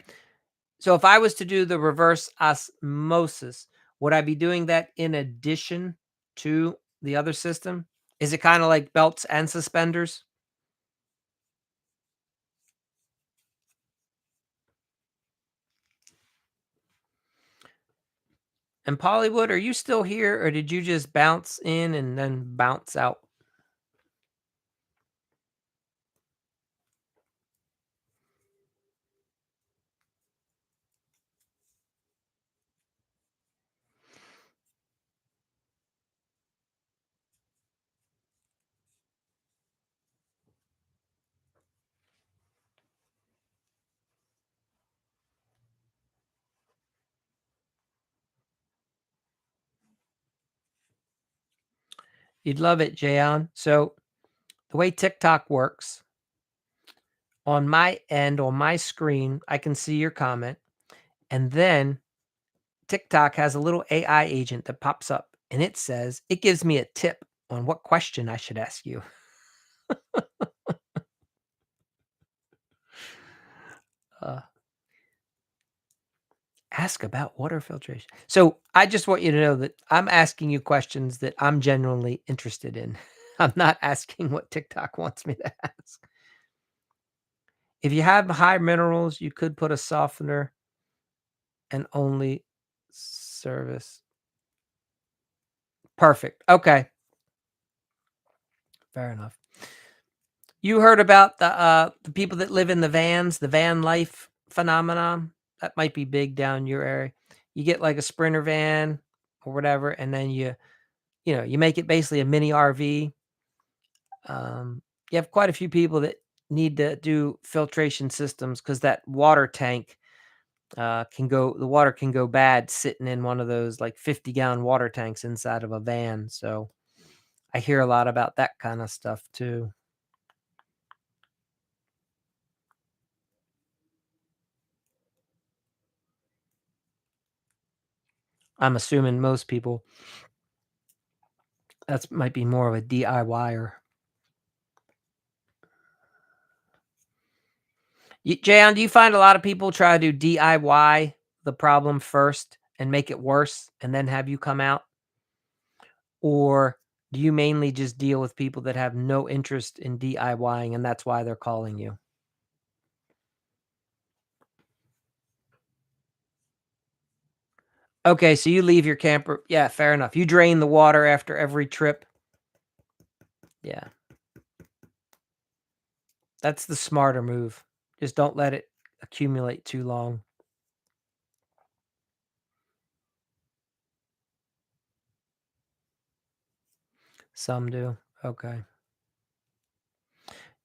So if I was to do the reverse osmosis, would I be doing that in addition to the other system? Is it kinda like belts and suspenders? And Pollywood, are you still here, or did you just bounce in and then bounce out? You'd love it, Jayon. So, the way TikTok works, on my end, on my screen, I can see your comment, and then TikTok has a little AI agent that pops up, and it gives me a tip on what question I should ask you. Uh, Ask about water filtration. So, I just want you to know that I'm asking you questions that I'm genuinely interested in. I'm not asking what TikTok wants me to ask. If you have high minerals, you could put a softener and only service. Perfect. Okay. Fair enough. You heard about the people that live in the vans, the van life phenomenon? That might be big down your area. You get like a Sprinter van or whatever, and then you make it basically a mini RV. You have quite a few people that need to do filtration systems because that water tank the water can go bad sitting in one of those like 50-gallon water tanks inside of a van. So I hear a lot about that kind of stuff too. I'm assuming most people that's might be more of a DIYer. Jan, do you find a lot of people try to do DIY the problem first and make it worse and then have you come out? Or do you mainly just deal with people that have no interest in DIYing and that's why they're calling you? Okay, so you leave your camper. Yeah, fair enough. You drain the water after every trip. Yeah, that's the smarter move. Just don't let it accumulate too long. Some do. Okay.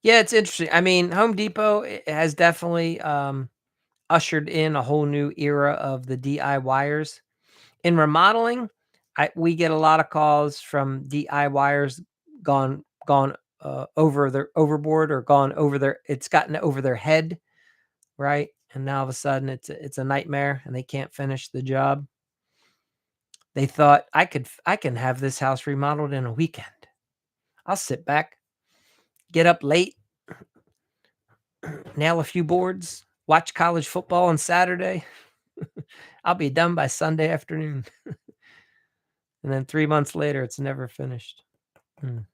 Yeah, it's interesting. I mean, Home Depot has definitely ushered in a whole new era of the DIYers. In remodeling, we get a lot of calls from DIYers gone over their overboard or gone over their it's gotten over their head, right? And now all of a sudden it's a nightmare and they can't finish the job. They thought I can have this house remodeled in a weekend. I'll sit back, get up late, nail a few boards, watch college football on Saturday. I'll be done by Sunday afternoon. And then 3 months later, it's never finished. Mm.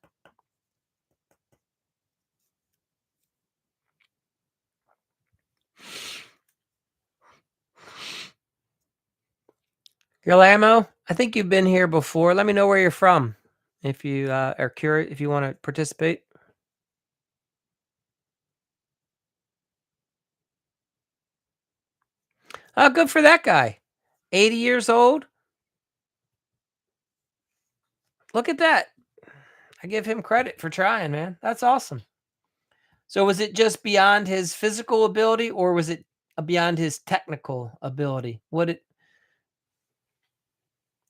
Guillermo, I think you've been here before. Let me know where you're from if you are curious, if you want to participate. Oh, good for that guy. 80 years old. Look at that. I give him credit for trying, man. That's awesome. So was it just beyond his physical ability or was it beyond his technical ability? What it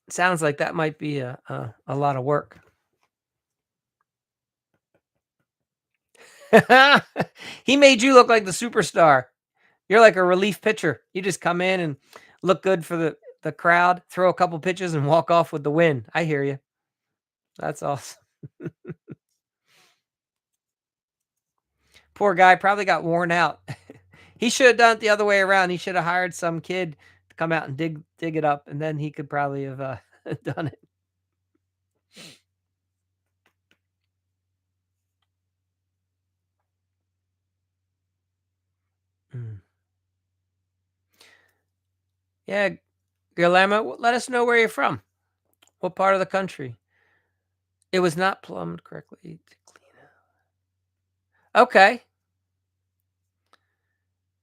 sounds like that might be a lot of work. He made you look like the superstar. You're like a relief pitcher. You just come in and look good for the crowd, throw a couple pitches and walk off with the win. I hear you. That's awesome. Poor guy probably got worn out. He should have done it the other way around. He should have hired some kid to come out and dig it up, and then he could probably have, done it. Mm. Yeah, Guillermo, let us know where you're from. What part of the country? It was not plumbed correctly to clean out. Okay,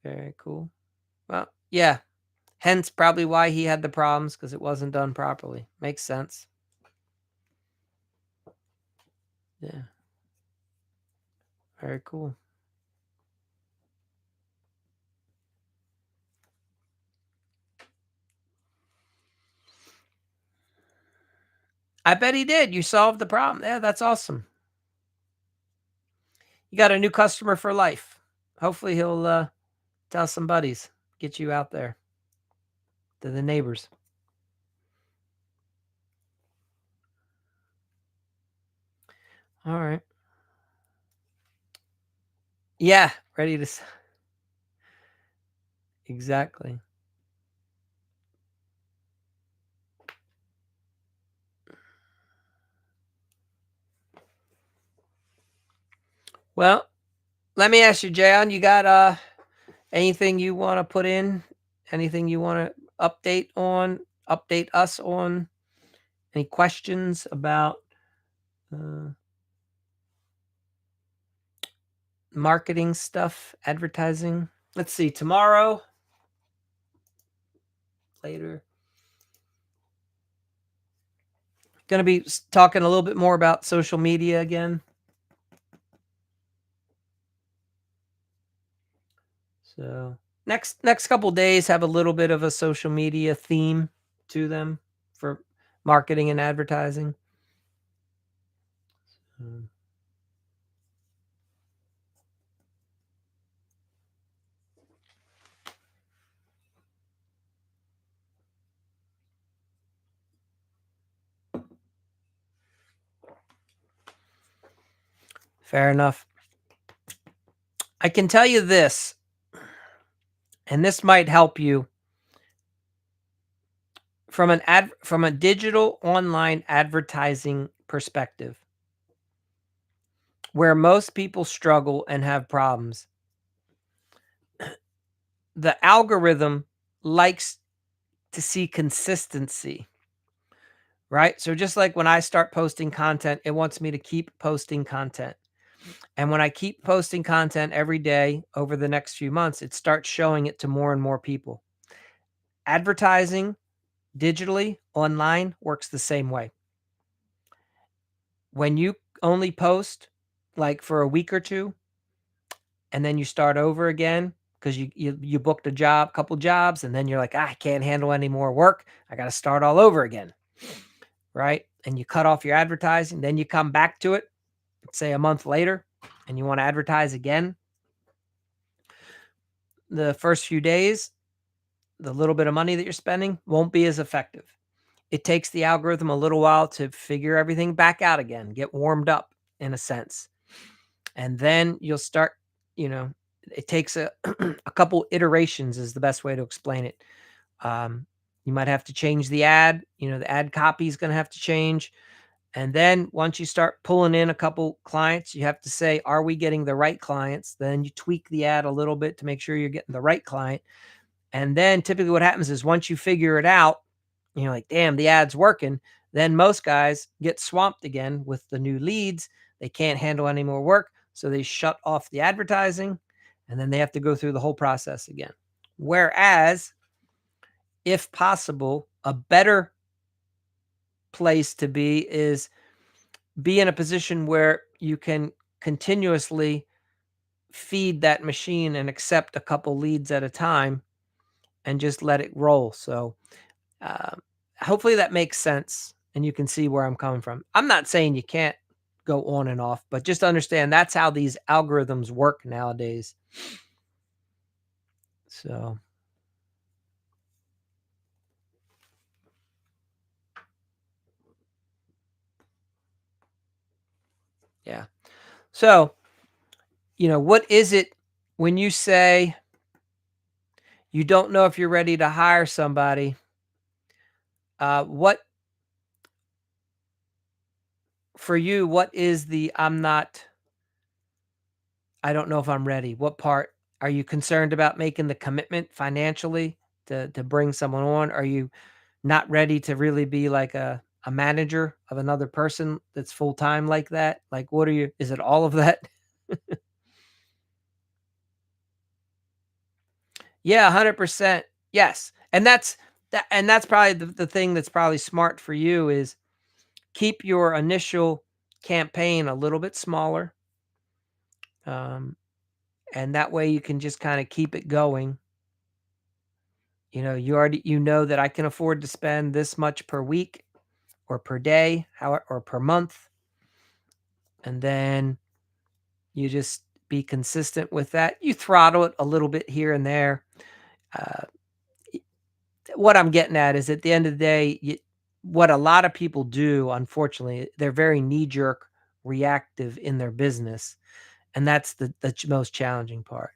very cool. Well, yeah, hence probably why he had the problems because it wasn't done properly. Makes sense. Yeah, very cool. I bet he did. You solved the problem. Yeah, that's awesome. You got a new customer for life. Hopefully he'll tell some buddies, get you out there to the neighbors. All right. Yeah, ready to exactly. Well, let me ask you, Jayon, you got anything you want to put in? Anything you want to update us on? Any questions about uh, marketing stuff, advertising? Let's see, tomorrow, later, going to be talking a little bit more about social media again. So next couple days have a little bit of a social media theme to them for marketing and advertising. Mm. Fair enough. I can tell you this, and this might help you from a digital online advertising perspective, where most people struggle and have problems. The algorithm likes to see consistency, right? So just like when I start posting content, it wants me to keep posting content. And when I keep posting content every day over the next few months, it starts showing it to more and more people. Advertising digitally online works the same way. When you only post like for a week or two and then you start over again because you booked a job, couple jobs, and then you're like, I can't handle any more work. I got to start all over again. Right. And you cut off your advertising, then you come back to it, say a month later, and you want to advertise again. The first few days, the little bit of money that you're spending won't be as effective. It takes the algorithm a little while to figure everything back out again, get warmed up in a sense. And then you'll start, you know, it takes a, a couple iterations is the best way to explain it. You might have to change the ad, the ad copy is going to have to change. And then once you start pulling in a couple clients, you have to say, are we getting the right clients? Then you tweak the ad a little bit to make sure you're getting the right client. And then typically what happens is once you figure it out, you're like, damn, the ad's working. Then most guys get swamped again with the new leads. They can't handle any more work. So they shut off the advertising and then they have to go through the whole process again. Whereas, if possible, a better place to be in a position where you can continuously feed that machine and accept a couple leads at a time and just let it roll. So, um, hopefully that makes sense and you can see where I'm coming from. I'm not saying you can't go on and off, but just understand that's how these algorithms work nowadays. So, yeah. So, what is it when you say you don't know if you're ready to hire somebody, what for you, what is the I don't know if I'm ready. What part are you concerned about making the commitment financially to bring someone on? Are you not ready to really be like a manager of another person that's full time like that? Like, what are you? Is it all of that? Yeah, 100%. Yes, and that's probably the thing that's probably smart for you is keep your initial campaign a little bit smaller, um, and that way you can just kind of keep it going. You know that I can afford to spend this much per week or per day, how or per month, and then you just be consistent with that. You throttle it a little bit here and there. Uh, what I'm getting at is at the end of the day, what a lot of people do, unfortunately, they're very knee jerk reactive in their business. And that's the most challenging part.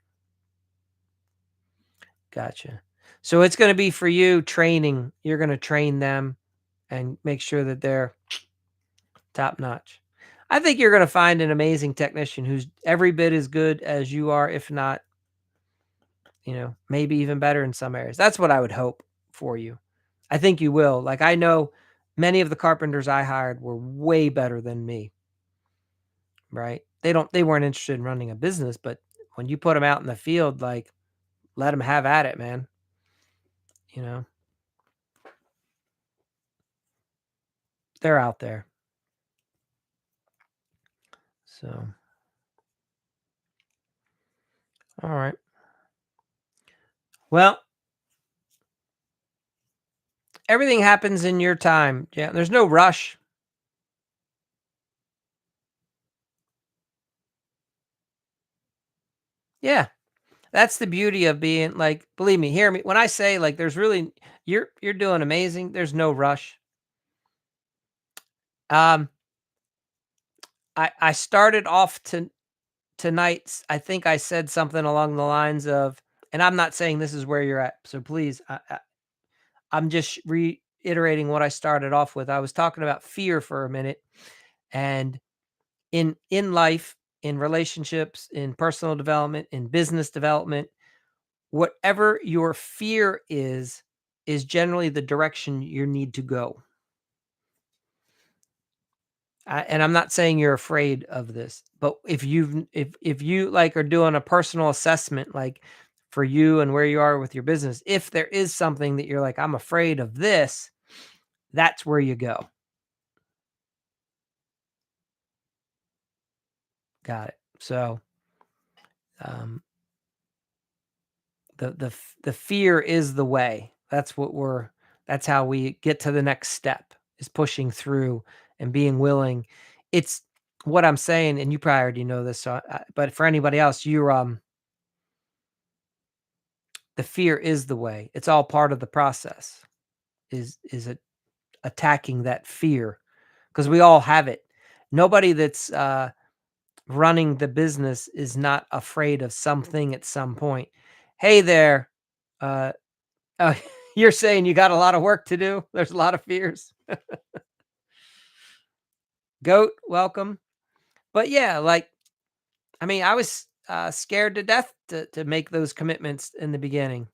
Gotcha. So it's going to be for you training. You're going to train them and make sure that they're top notch. I think you're going to find an amazing technician who's every bit as good as you are, if not, maybe even better in some areas. That's what I would hope for you. I think you will. Like I know many of the carpenters I hired were way better than me, right? They weren't interested in running a business, but when you put them out in the field, like let them have at it, man. You know, they're out there. So, all right. Well, everything happens in your time. Yeah, there's no rush. Yeah. That's the beauty of being like, believe me, hear me when I say like there's really you're doing amazing. There's no rush. Um I started off tonight's I think I said something along the lines of and I'm not saying this is where you're at. So please I'm just reiterating what I started off with. I was talking about fear for a minute and in life, in relationships, in personal development, in business development, whatever your fear is generally the direction you need to go. And I'm not saying you're afraid of this, but if you like are doing a personal assessment, like for you and where you are with your business, if there is something that you're like, I'm afraid of this, that's where you go. Got it. So um, the fear is the way. That's how we get to the next step is pushing through and being willing. It's what I'm saying, and you probably already know this, so but for anybody else, the fear is the way. It's all part of the process. Is it attacking that fear because we all have it. Nobody that's running the business is not afraid of something at some point. Hey there, uh, oh, you're saying you got a lot of work to do? There's a lot of fears. Goat, welcome. But yeah, like, I mean, I was, scared to death to make those commitments in the beginning,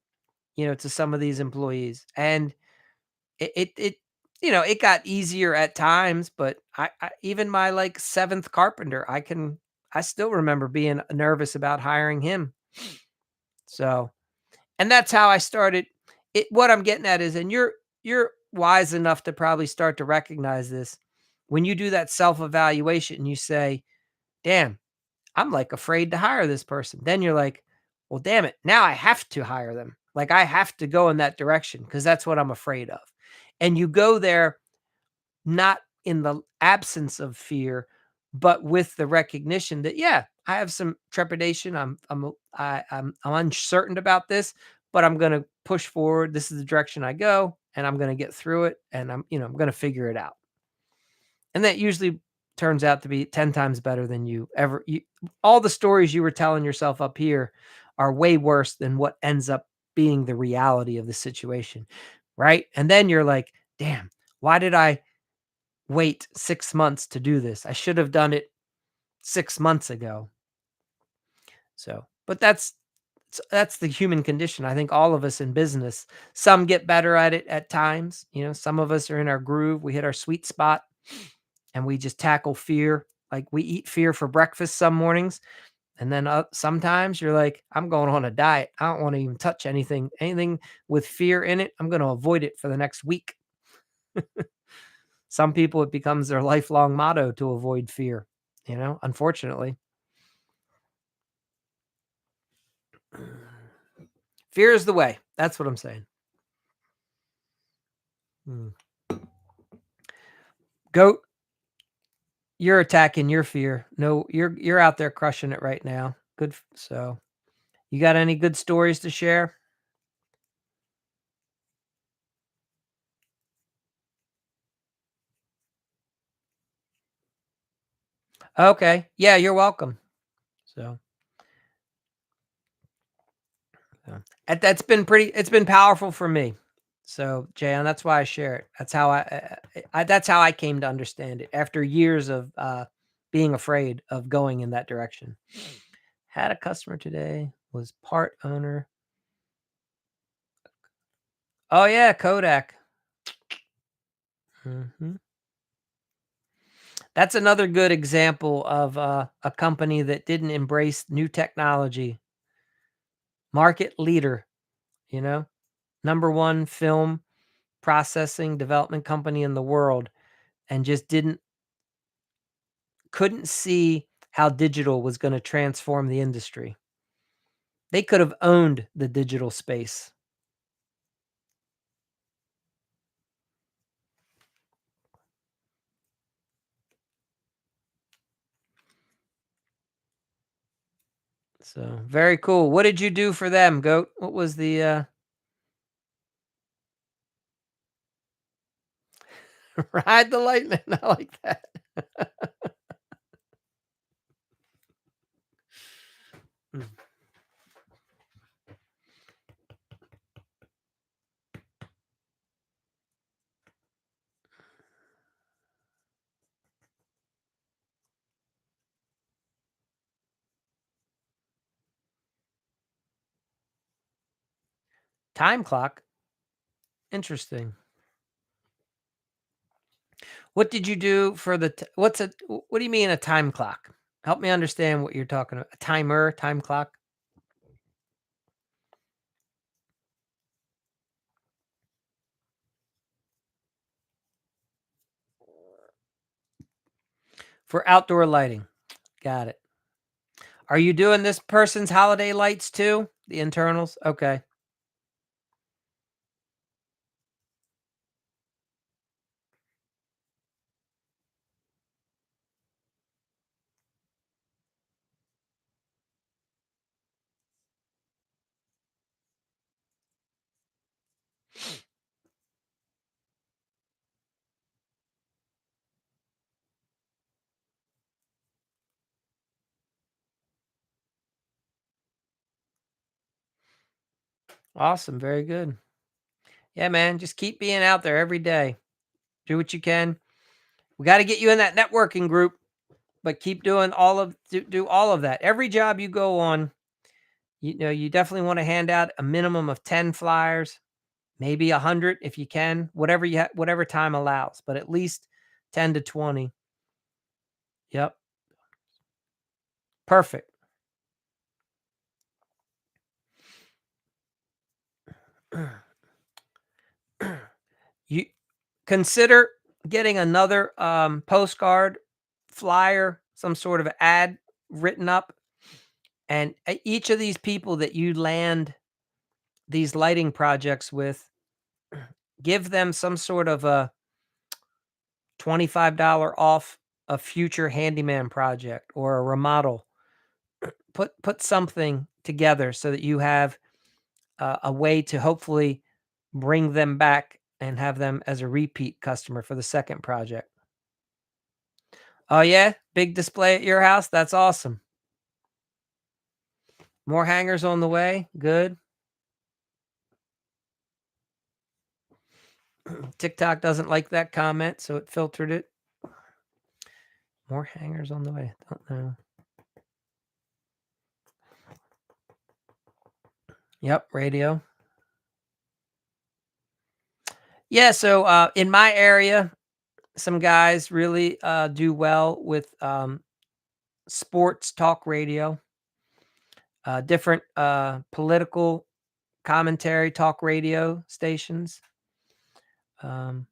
to some of these employees, and it it got easier at times, but I even my, like, 7th carpenter, I still remember being nervous about hiring him. So and that's how I started it what I'm getting at is and you're wise enough to probably start to recognize this. When you do that self-evaluation, you say, "Damn, I'm, like, afraid to hire this person." Then you're like, "Well, damn it, now I have to hire them." Like, I have to go in that direction because that's what I'm afraid of. And you go there not in the absence of fear, but with the recognition that, yeah, I have some trepidation. I'm uncertain about this, but I'm gonna push forward. This is the direction I go, and I'm gonna get through it, and I'm gonna figure it out. And that usually turns out to be 10 times better than all the stories you were telling yourself up here are way worse than what ends up being the reality of the situation, right? And then you're like, "Damn, why did I wait 6 months to do this? I should have done it 6 months ago." So, but that's the human condition. I think all of us in business, some get better at it at times. Some of us are in our groove. We hit our sweet spot and we just tackle fear. Like we eat fear for breakfast some mornings. And then sometimes you're like, I'm going on a diet. I don't want to even touch anything with fear in it. I'm going to avoid it for the next week. Some people, it becomes their lifelong motto to avoid fear, unfortunately. Fear is the way. That's what I'm saying. Mm. Goat, you're attacking your fear. No, you're out there crushing it right now. Good. So, you got any good stories to share? Okay. Yeah, you're welcome. So, that's been it's been powerful for me. So, Jay, that's why I share it. That's how that's how I came to understand it after years of being afraid of going in that direction. Had a customer today, was part owner. Oh yeah, Kodak. Mhm. That's another good example of a company that didn't embrace new technology. Market leader, you know, number one film processing development company in the world, and just couldn't see how digital was going to transform the industry. They could have owned the digital space. So very cool. What did you do for them, Goat? What was the ride the lightning? I like that. Mm. Time clock. Interesting. What did you do for what do you mean a time clock? Help me understand what you're talking about. A timer, time clock for outdoor lighting. Got it. Are you doing this person's holiday lights too? The internals? Okay. Awesome. Very good. Yeah, man. Just keep being out there every day. Do what you can. We got to get you in that networking group, but keep doing do all of that. Every job you go on, you definitely want to hand out a minimum of 10 flyers, maybe 100 if you can, whatever time allows, but at least 10 to 20. Yep. Perfect. You consider getting another postcard, flyer, some sort of ad written up, and each of these people that you land these lighting projects with, give them some sort of a $25 off a future handyman project or a remodel. Put something together so that you have a way to hopefully bring them back and have them as a repeat customer for the second project. Oh yeah, big display at your house. That's awesome. More hangers on the way. Good. TikTok doesn't like that comment, so it filtered it. More hangers on the way. Don't know. Yep, radio. Yeah, so in my area, some guys really do well with sports talk radio, different political commentary talk radio stations. Um,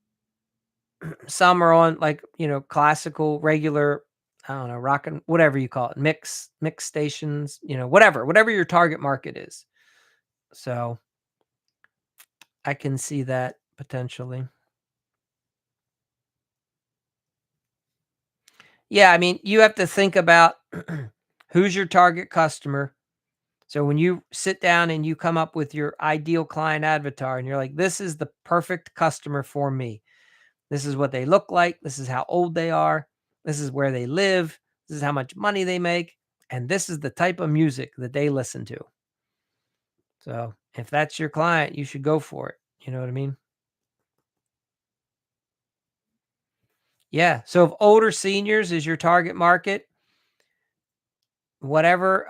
some are on like, classical, regular, I don't know, rock and whatever you call it, mix stations, whatever your target market is. So I can see that potentially. Yeah, I mean, you have to think about who's your target customer. So when you sit down and you come up with your ideal client avatar and you're like, this is the perfect customer for me. This is what they look like. This is how old they are. This is where they live. This is how much money they make. And this is the type of music that they listen to. So if that's your client, you should go for it. You know what I mean? Yeah. So if older seniors is your target market, whatever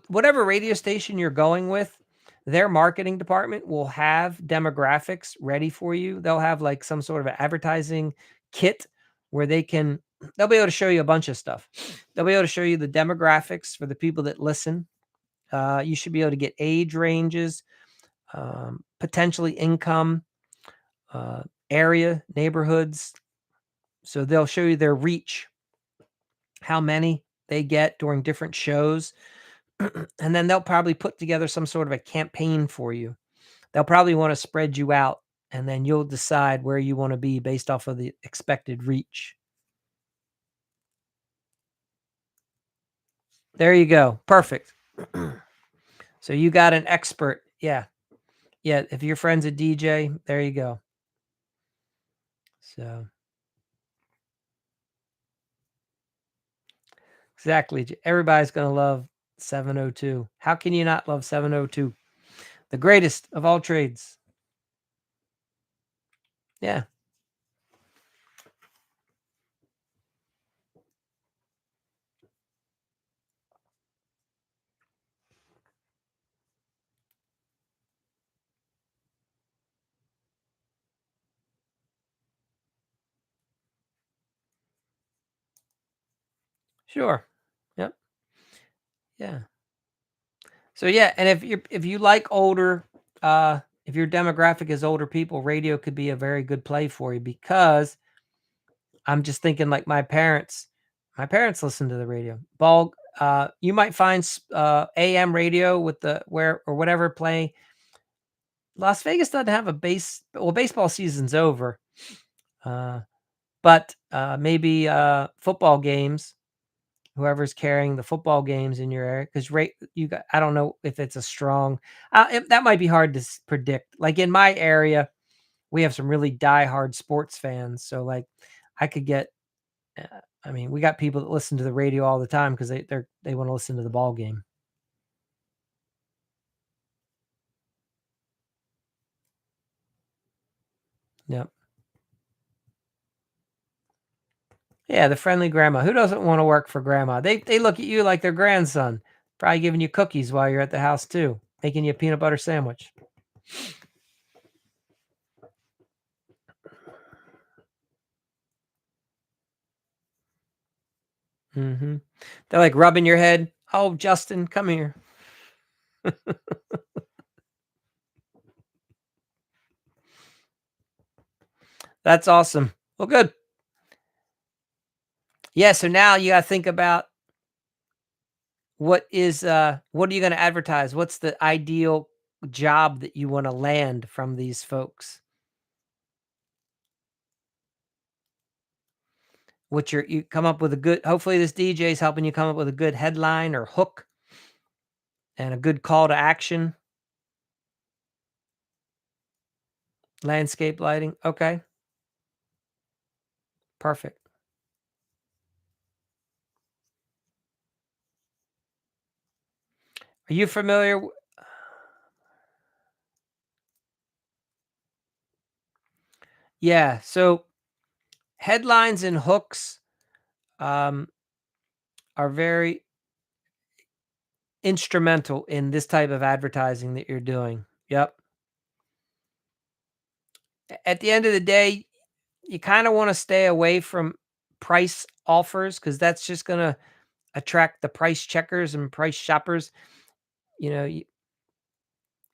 radio station you're going with, their marketing department will have demographics ready for you. They'll have like some sort of advertising kit where they'll be able to show you a bunch of stuff. They'll be able to show you the demographics for the people that listen. You should be able to get age ranges, potentially income, area, neighborhoods. So they'll show you their reach, how many they get during different shows. And then they'll probably put together some sort of a campaign for you. They'll probably want to spread you out, and then you'll decide where you want to be based off of the expected reach. There you go. Perfect. So you got an expert. Yeah. Yeah. If your friend's a DJ, there you go. So exactly. Everybody's going to love 702. How can you not love 702? The greatest of all trades. Yeah. Sure. Yep. Yeah. So yeah, and if you like older, if your demographic is older people, radio could be a very good play for you because I'm just thinking like my parents. My parents listen to the radio. You might find AM radio with the where or whatever play. Las Vegas doesn't have a baseball season's over, uh, but maybe football games. Whoever's carrying the football games in your area, because I don't know if it's a strong. That might be hard to predict. Like in my area, we have some really diehard sports fans, so like I could get. I mean, we got people that listen to the radio all the time because they want to listen to the ball game. Yep. Yeah, the friendly grandma. Who doesn't want to work for grandma? They look at you like their grandson, probably giving you cookies while you're at the house too, making you a peanut butter sandwich. Hmm. They're like rubbing your head. Oh, Justin, come here. That's awesome. Well, good. Yeah, so now you gotta think about what are you gonna advertise? What's the ideal job that you wanna land from these folks? You come up with a good hopefully this DJ is helping you come up with a good headline or hook and a good call to action. Landscape lighting, okay, perfect. Are you familiar Yeah, so headlines and hooks, um, are very instrumental in this type of advertising that you're doing. Yep. At the end of the day, you kinda wanna stay away from price offers because that's just gonna attract the price checkers and price shoppers. You know,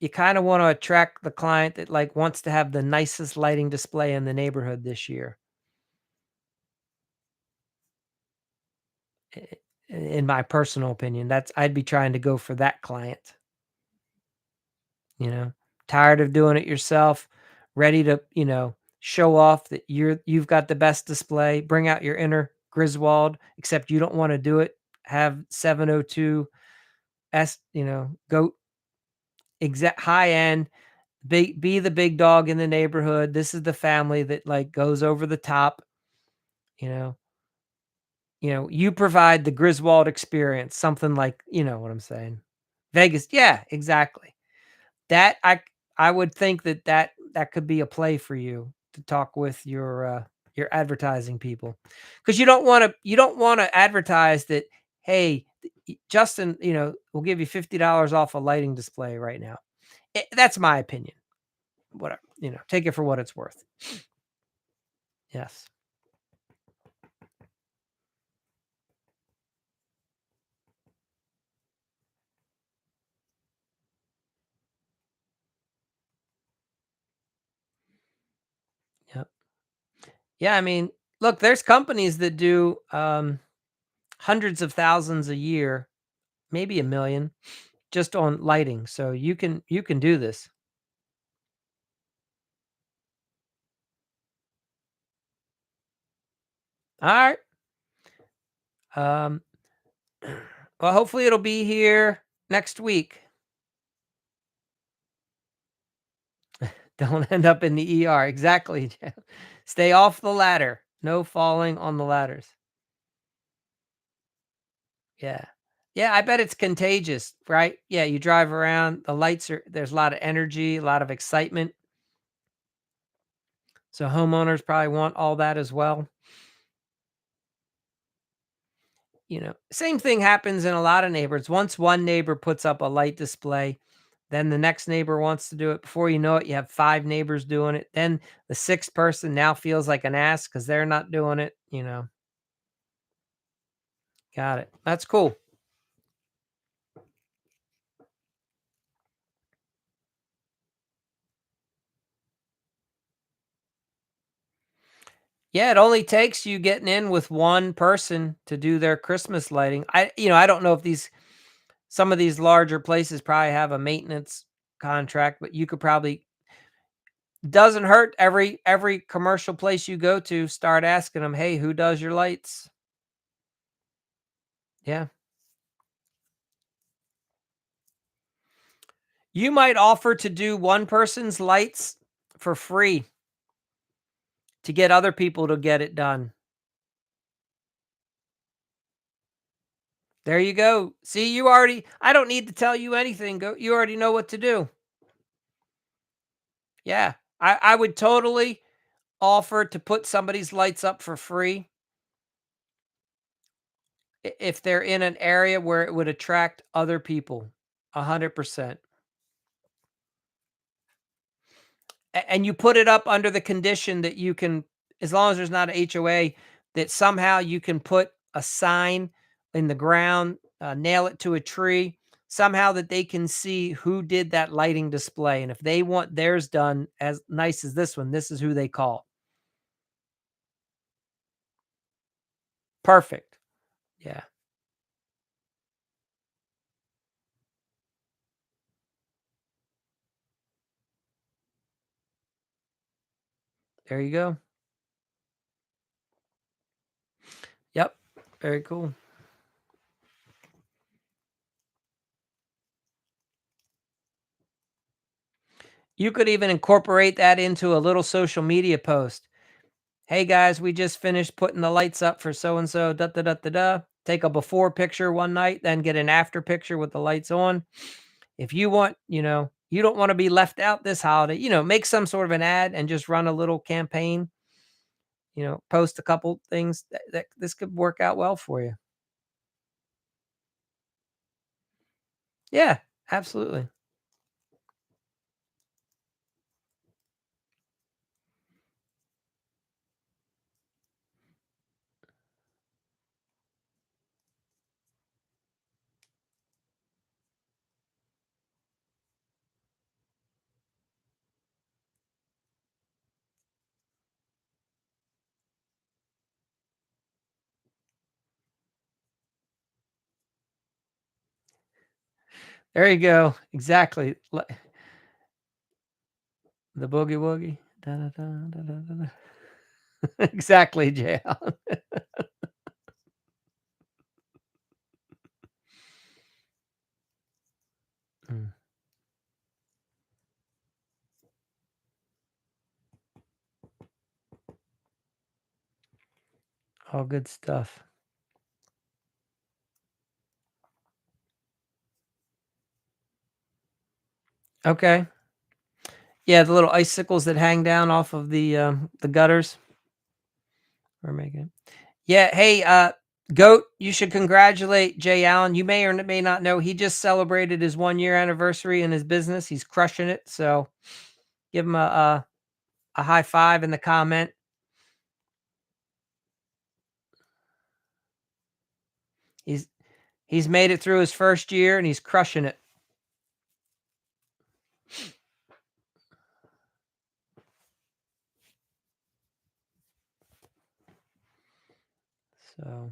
you kinda wanna attract the client that, like, wants to have the nicest lighting display in the neighborhood this year, I in my personal opinion. That's I'd be trying to go for that client, you know? Tired of doing it yourself, ready to, show off that you've got the best display, bring out your inner Griswold, except you don't wanna do it, have 702 go exact high end, be the big dog in the neighborhood. This is the family that, like, goes over the top, you know? You provide the Griswold experience, something like you know what I'm saying. Vegas, yeah, exactly. That I would think that could be a play for you to talk with your advertising people, because you don't wanna advertise that, "Hey, Justin, will give you $50 off a lighting display right now." That's my opinion. Whatever, take it for what it's worth. Yes. Yep. Yeah, I mean, look, there's companies that do, hundreds of thousands a year, maybe 1,000,000 just on lighting, so you can do this. Alright, um, well, hopefully it'll be here next week. Don't end up in the ER, exactly. Stay off the ladder. No falling on the ladders. Yeah. Yeah, I bet it's contagious, right? Yeah, you drive around, there's a lot of energy, a lot of excitement, so homeowners probably want all that as well. Same thing happens in a lot of neighborhoods. Once one neighbor puts up a light display, then the next neighbor wants to do it. Before you know it, you have 5 neighbors doing it. Then the 6th person now feels like an ass because 'cause they're not doing it. Got it. That's cool. Yeah, it only takes you getting in with one person to do their Christmas lighting. I don't know if some of these larger places probably have a maintenance contract, but you could probably doesn't hurt every commercial place you go to, start asking them, "Hey, who does your lights?" Yeah. You might offer to do one person's lights for free to get other people to get it done. There you go. See, I don't need to tell you anything. You already know what to do. Yeah. I would totally offer to put somebody's lights up for free if they're in an area where it would attract other people. 100%. And you put it up under the condition that you can, as long as there's not a HOA, that somehow you can put a sign in the ground, nail it to a tree, somehow that they can see who did that lighting display. And if they want theirs done as nice as this one, this is who they call. Perfect. Yeah. There you go. Yep. Very cool. You could even incorporate that into a little social media post. Hey guys, we just finished putting the lights up for so and so. Da da da da da. Take a before picture one night, then get an after picture with the lights on. If you want, you don't wanna be left out this holiday, make some sort of an ad and just run a little campaign, post a couple things that this could work out well for you. Yeah, absolutely. There you go. Exactly. The boogie woogie. Da, da, da, da, da, da, da. Exactly, Jay Allen. Mm, all good stuff. Okay. Yeah, the little icicles that hang down off of the gutters. We're making. Yeah, hey, Goat, you should congratulate Jay Allen. You may or may not know he just celebrated his 1-year anniversary in his business. He's crushing it. So give him a high five in the comment. He's he's made it through his first year and he's crushing it. So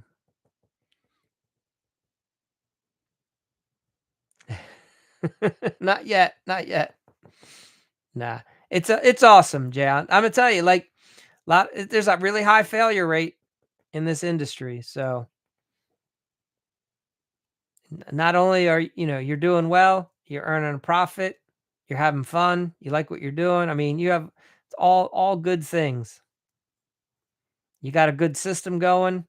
not yet, not yet. Nah, it's awesome, Jay. I'm gonna tell you, like, there's a really high failure rate in this industry. So not only are you're doing well, you're earning a profit, you're having fun, you like what you're doing. I mean, you have it's all good things. You got a good system going,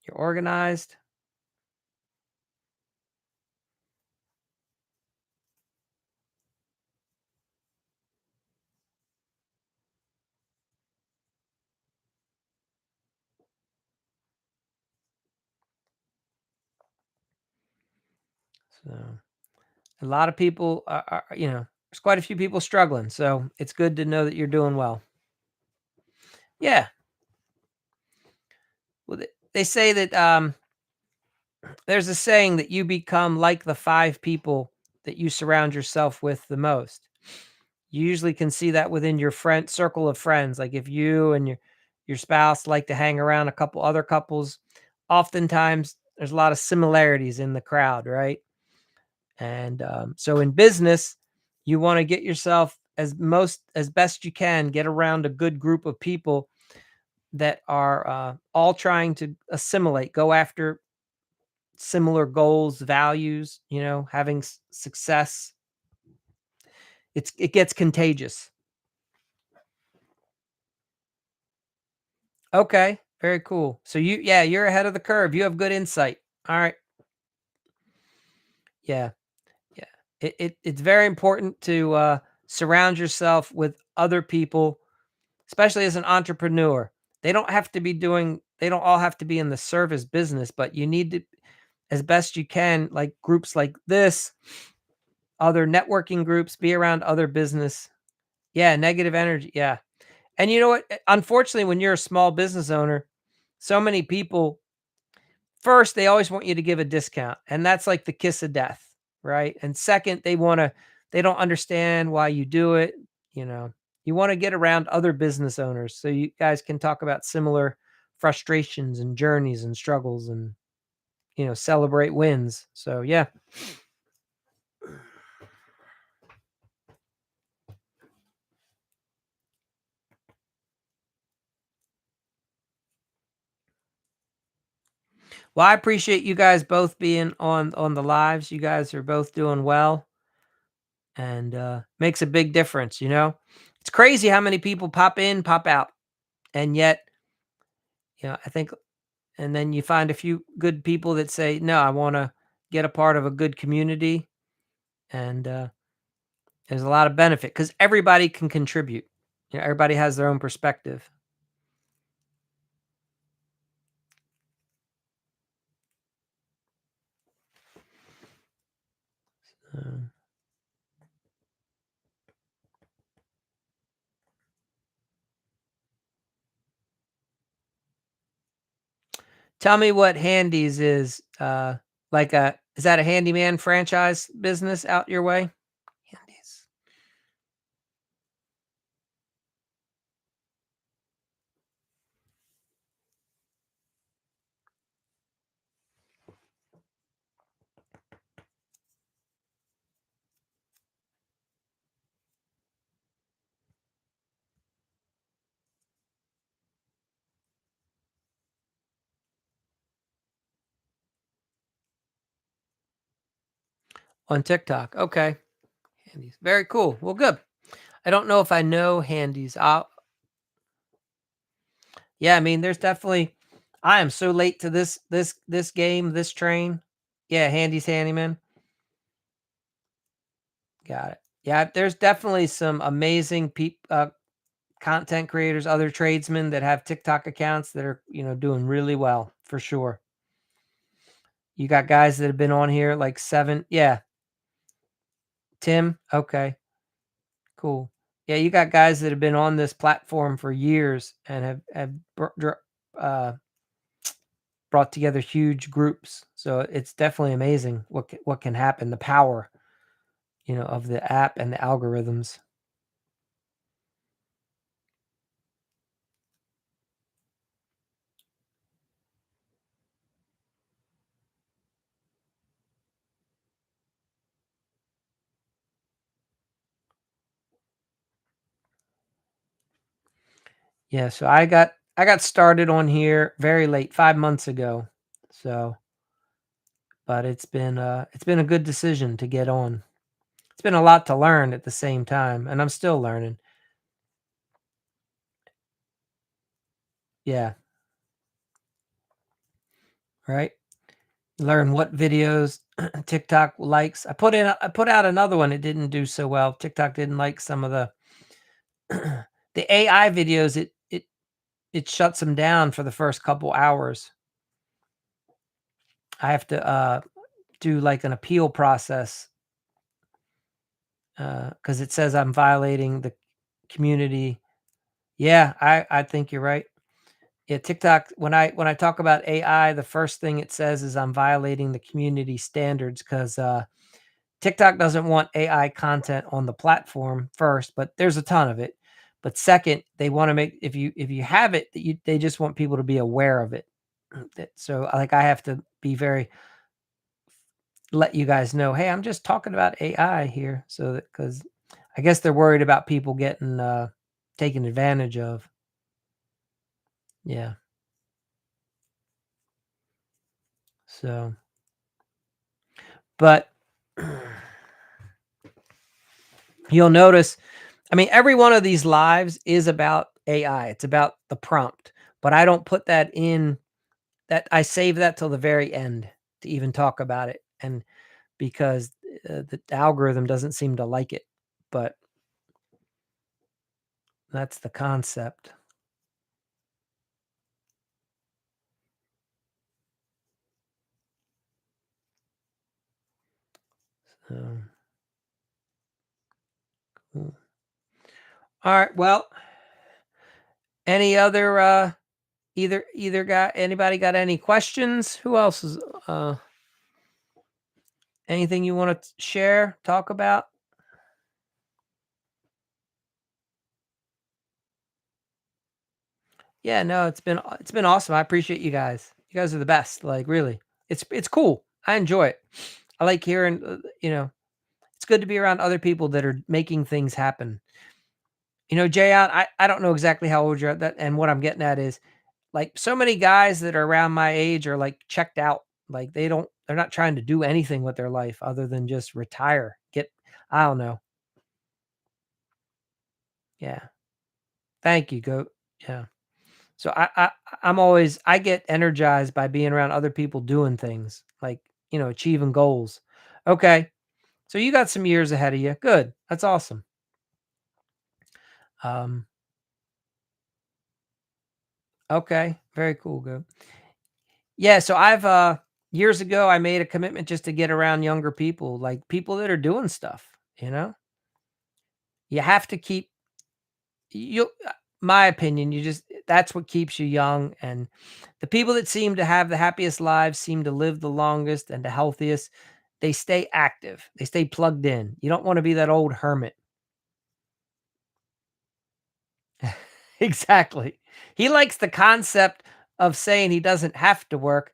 you're organized. So a lot of people there's quite a few people struggling. So it's good to know that you're doing well. Yeah. Well, they say that there's a saying that you become like the 5 people that you surround yourself with the most. You usually can see that within your friend circle of friends. Like if you and your spouse like to hang around a couple other couples, oftentimes there's a lot of similarities in the crowd, right? And so in business, you want to get yourself as best you can, get around a good group of people that are all trying to assimilate, go after similar goals, values, having success. It gets contagious. Okay, very cool. So you're ahead of the curve. You have good insight. All right. Yeah. Yeah. It's very important to surround yourself with other people, especially as an entrepreneur. They don't all have to be in the service business, but you need to, as best you can, like groups like this, other networking groups, be around other business. Yeah, negative energy. Yeah. And you know what? Unfortunately, when you're a small business owner, so many people, first, they always want you to give a discount, and that's like the kiss of death, right? And second, they don't understand why you do it, you know. You wanna get around other business owners so you guys can talk about similar frustrations and journeys and struggles and, celebrate wins. So, yeah. Well, I appreciate you guys both being on the lives. You guys are both doing well and, makes a big difference, you know? It's crazy how many people pop in, pop out, and yet, I think and then you find a few good people that say, "No, I wanna get a part of a good community," and, There's a lot of benefit because everybody can contribute. Everybody has their own perspective. Uh, Tell me what Handy's is, like a is that a handyman franchise business out your way? Handy's. On TikTok, okay. Handy's, very cool. Well, good. I don't know if I know Handy's. Yeah, I mean, there's definitely I am so late to this game, this train. Yeah, Handy's Handyman. Got it. Yeah, there's definitely some amazing content creators, other tradesmen that have TikTok accounts that are, doing really well for sure. You got guys that have been on here like 7 yeah, Tim, okay, cool. Yeah, you got guys that have been on this platform for years and have uh, brought together huge groups. So it's definitely amazing what can happen, the power, of the app and the algorithms. Yeah, so I got started on here very late, 5 months ago. So, but it's been a good decision to get on. It's been a lot to learn at the same time, and I'm still learning. Yeah, right? Learn what videos TikTok likes. I put out another one, it didn't do so well. TikTok didn't like some of the the AI videos. It shuts them down for the first couple hours. I have to do like an appeal process because it says I'm violating the community. Yeah, I think you're right. Yeah, TikTok, when I talk about AI, the first thing it says is I'm violating the community standards because TikTok doesn't want AI content on the platform first, but there's a ton of it. But second, they want to make if you have it, they just want people to be aware of it. So like I have to be very let you guys know, hey, I'm just talking about AI here. So that because I guess they're worried about people getting taken advantage of. Yeah. So but you'll notice, I mean, every one of these lives is about AI. It's about the prompt, but I don't put that in that I save that till the very end to even talk about it. And because the algorithm doesn't seem to like it, but that's the concept. So, cool. All right. Well, any other either got anybody got any questions? Who else is anything you want to share, talk about? Yeah, no, it's been awesome. I appreciate you guys. You guys are the best. Like really, it's cool. I enjoy it. I like hearing. It's good to be around other people that are making things happen. Jay, I don't know exactly how old you're at that, and what I'm getting at is like so many guys that are around my age are like checked out. Like they're not trying to do anything with their life other than just retire. I don't know. Yeah. Thank you. Go. Yeah. So I get energized by being around other people doing things like, achieving goals. Okay. So you got some years ahead of you. Good. That's awesome. Um, okay. Very cool. Good. Yeah. So years ago, I made a commitment just to get around younger people, like people that are doing stuff, you know? You have to keep you my opinion, you just that's what keeps you young, and the people that seem to have the happiest lives seem to live the longest and the healthiest. They stay active. They stay plugged in. You don't wanna be that old hermit. Exactly. He likes the concept of saying he doesn't have to work,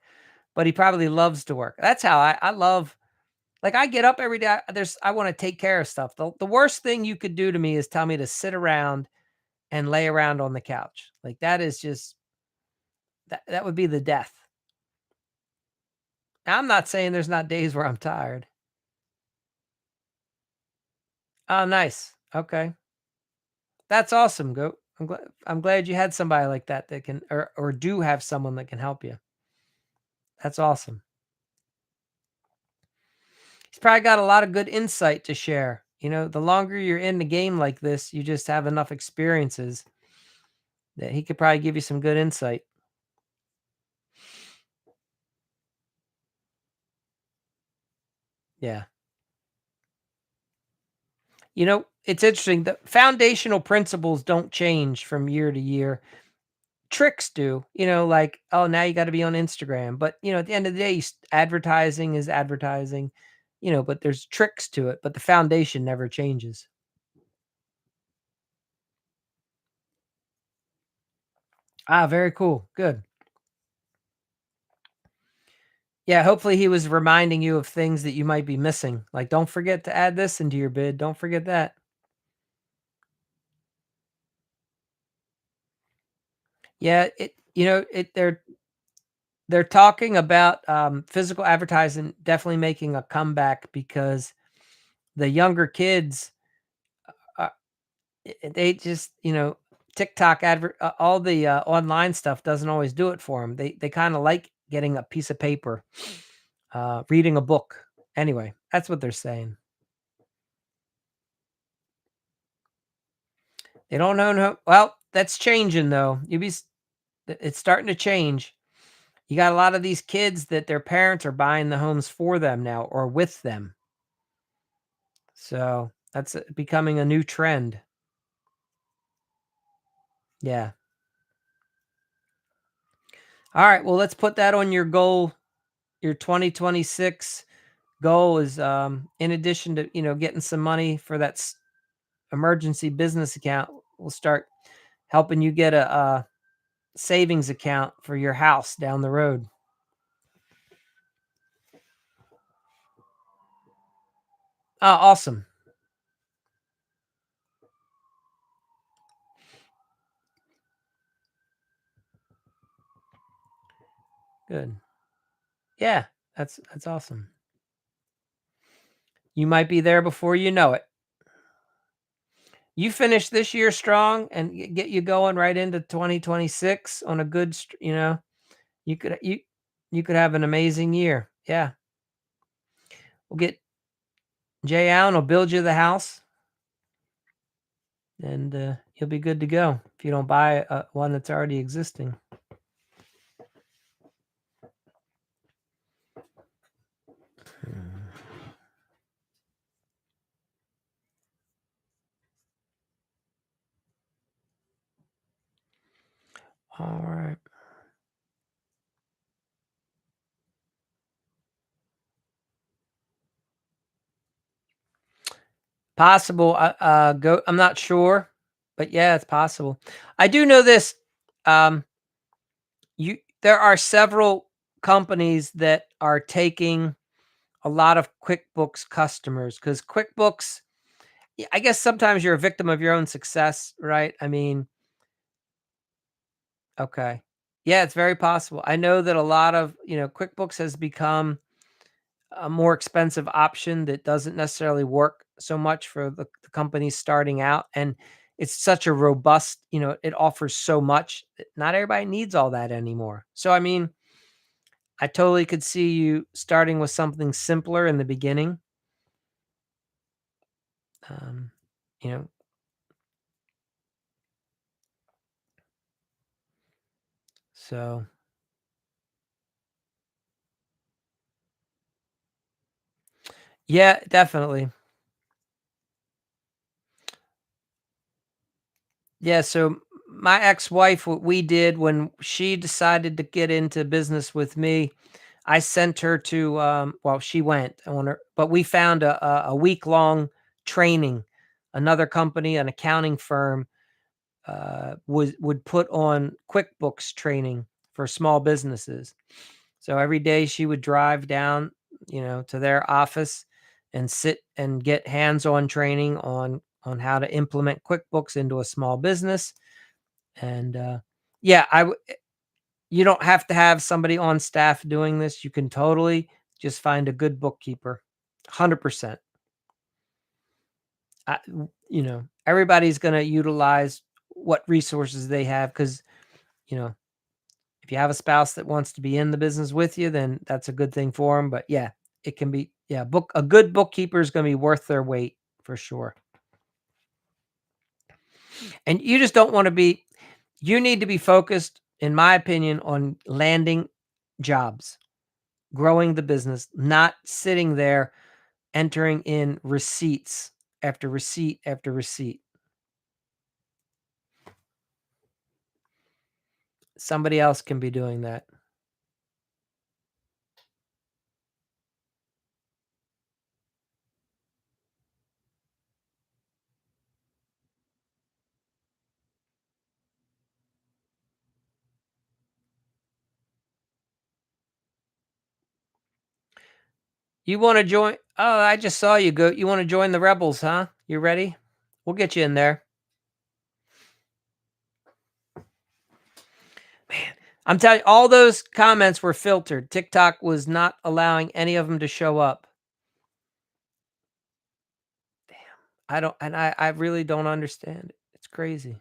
but he probably loves to work. That's how I love like, I get up every day, I wanna take care of stuff. The worst thing you could do to me is tell me to sit around and lay around on the couch. Like, that is just that would be the death. Now, I'm not saying there's not days where I'm tired. Oh, nice. Okay. That's awesome, goat. I'm glad you had somebody like that that can or do have someone that can help you. That's awesome. He's probably got a lot of good insight to share. The longer you're in the game like this, you just have enough experiences that he could probably give you some good insight. Yeah. It's interesting. The foundational principles don't change from year to year. Tricks do, like, "Oh, now you gotta be on Instagram," but, at the end of the day, advertising is advertising, but there's tricks to it, but the foundation never changes. Ah, very cool, good. Yeah, hopefully he was reminding you of things that you might be missing, like, "Don't forget to add this into your bid, don't forget that." Yeah, they're talking about, physical advertising definitely making a comeback because the younger kids, uh they just, TikTok all the, online stuff doesn't always do it for them. They kinda like getting a piece of paper, reading a book. Anyway, that's what they're saying. They don't know no well, that's changing though. It's starting to change. You got a lot of these kids that their parents are buying the homes for them now or with them. So, that's, becoming a new trend. Yeah. Alright, well, let's put that on your goal, your 2026 goal is, in addition to, getting some money for that emergency business account, we'll start helping you get a savings account for your house down the road. Oh, awesome. Good. Yeah, that's awesome. You might be there before you know it. You finish this year strong and get you going right into 2026 on a good, you could you could have an amazing year. Yeah, we'll get Jay Allen will build you the house, and you'll be good to go if you don't buy one that's already existing. Hmm. All right. Possible, go I'm not sure, but yeah, it's possible. I do know this, um, there are several companies that are taking a lot of QuickBooks customers because QuickBooks I guess sometimes you're a victim of your own success, right? I mean, okay. Yeah, it's very possible. I know that a lot of, QuickBooks has become a more expensive option that doesn't necessarily work so much for the companies starting out. And it's such a robust, it offers so much that not everybody needs all that anymore. So, I mean, I totally could see you starting with something simpler in the beginning Um, you know, so yeah, definitely. Yeah, so my ex-wife, what we did when she decided to get into business with me, I sent her to, well, she went on her, but we found a week-long training. Another company, an accounting firm, would put on QuickBooks training for small businesses. So every day she would drive down, to their office and sit and get hands-on training on how to implement QuickBooks into a small business. And yeah, you don't have to have somebody on staff doing this. You can totally just find a good bookkeeper. 100%. Everybody's going to utilize what resources they have because, you know, if you have a spouse that wants to be in the business with you, then that's a good thing for them. But yeah, it can be, yeah, a good bookkeeper is going to be worth their weight for sure. And you just don't want to be, you need to be focused, in my opinion, on landing jobs, growing the business, not sitting there entering in receipts after receipt after receipt. Somebody else can be doing that. You want to join? Oh, I just saw you go. You want to join the rebels, huh? You ready? We'll get you in there. Man, I'm telling you, all those comments were filtered. TikTok was not allowing any of them to show up. Damn. I really don't understand it. It's crazy.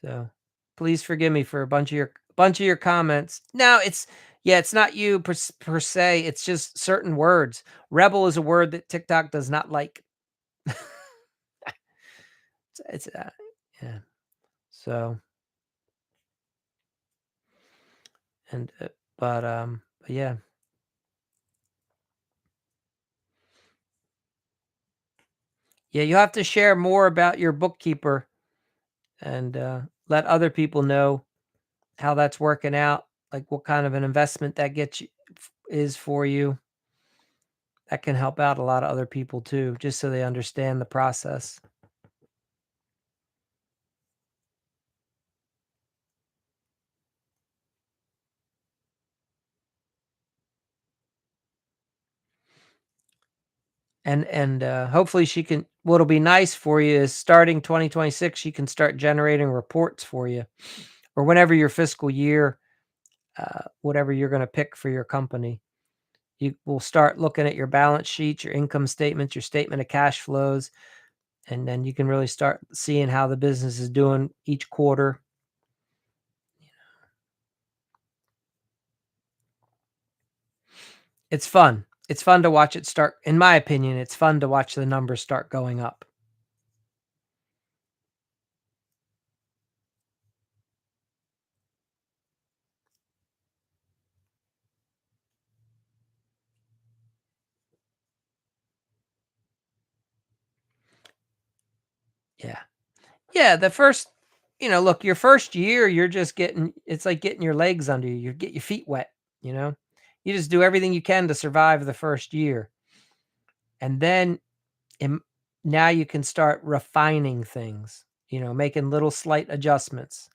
So please forgive me for a bunch of your comments. No, it's not you per se. It's just certain words. Rebel is a word that TikTok does not like. It's yeah. So and but yeah. Yeah, you have to share more about your bookkeeper and let other people know how that's working out, like what kind of an investment that gets you is for you. That can help out a lot of other people too, just so they understand the process. And hopefully she can, what'll be nice for you is starting 2026, she can start generating reports for you or whenever your fiscal year, whatever you're going to pick for your company. You will start looking at your balance sheet, your income statements, your statement of cash flows, and then you can really start seeing how the business is doing each quarter. It's fun. It's fun to watch it start, in my opinion, it's fun to watch the numbers start going up. Yeah. Yeah, the first, look, your first year, you're just getting, it's like getting your legs under you. You get your feet wet, you know? You just do everything you can to survive the first year. And then im now you can start refining things, making little slight adjustments.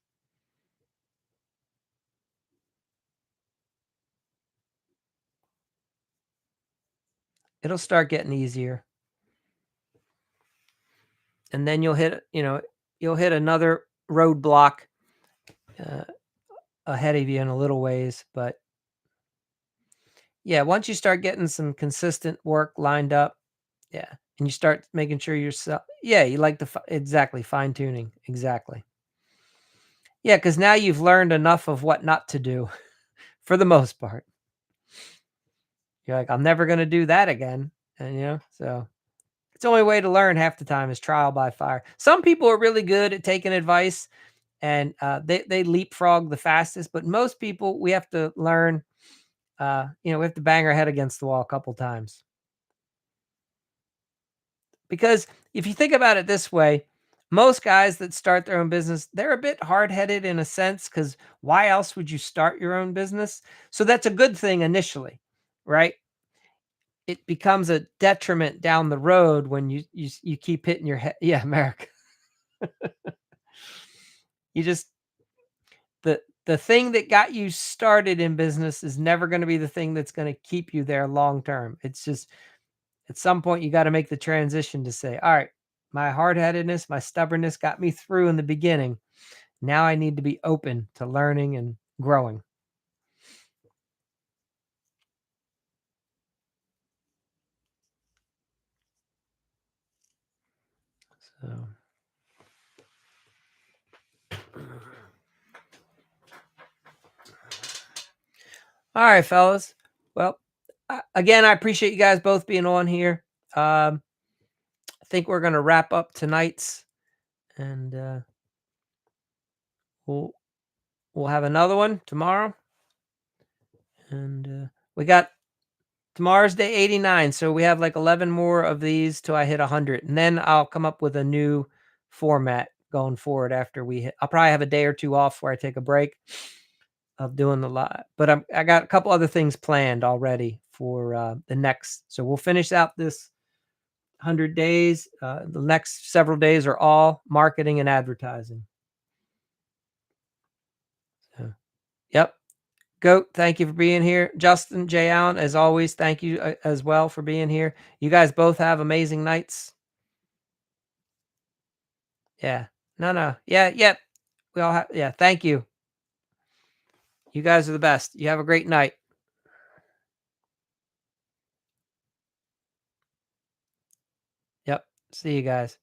It'll start getting easier. And then you'll hit another roadblock, uh, ahead of you in a little ways, but yeah, once you start getting some consistent work lined up, yeah, and you start making sure yourself, yeah, you like the exactly, fine tuning, exactly. Yeah, because now you've learned enough of what not to do for the most part. You're like, I'm never gonna do that again, and so. It's the only way to learn half the time is trial by fire. Some people are really good at taking advice and they leapfrog the fastest, but most people we have to learn. We have to bang our head against the wall a couple times because if you think about it this way, most guys that start their own business, they're a bit hard headed in a sense because why else would you start your own business? So that's a good thing initially, right? It becomes a detriment down the road when you keep hitting your head. Yeah, America. You just the thing that got you started in business is never going to be the thing that's going to keep you there long term. It's just at some point you got to make the transition to say, all right, my hard-headedness, my stubbornness got me through in the beginning. Now I need to be open to learning and growing. So, all right, fellas. Well, again, I appreciate you guys both being on here. I think we're going to wrap up tonight's and we'll we'll have another one tomorrow. And we got tomorrow's day 89, so we have like 11 more of these till I hit 100, and then I'll come up with a new format going forward after we hit. I'll probably have a day or two off where I take a break of doing the live, but I got a couple other things planned already for the next. So we'll finish out this 100 days. The next several days are all marketing and advertising. So, yep. Goat, thank you for being here. Justin, Jay Allen, as always, thank you as well for being here. You guys both have amazing nights. Yeah. No, no. Yeah, yeah. We all have, yeah. Thank you. You guys are the best. You have a great night. Yep. See you guys.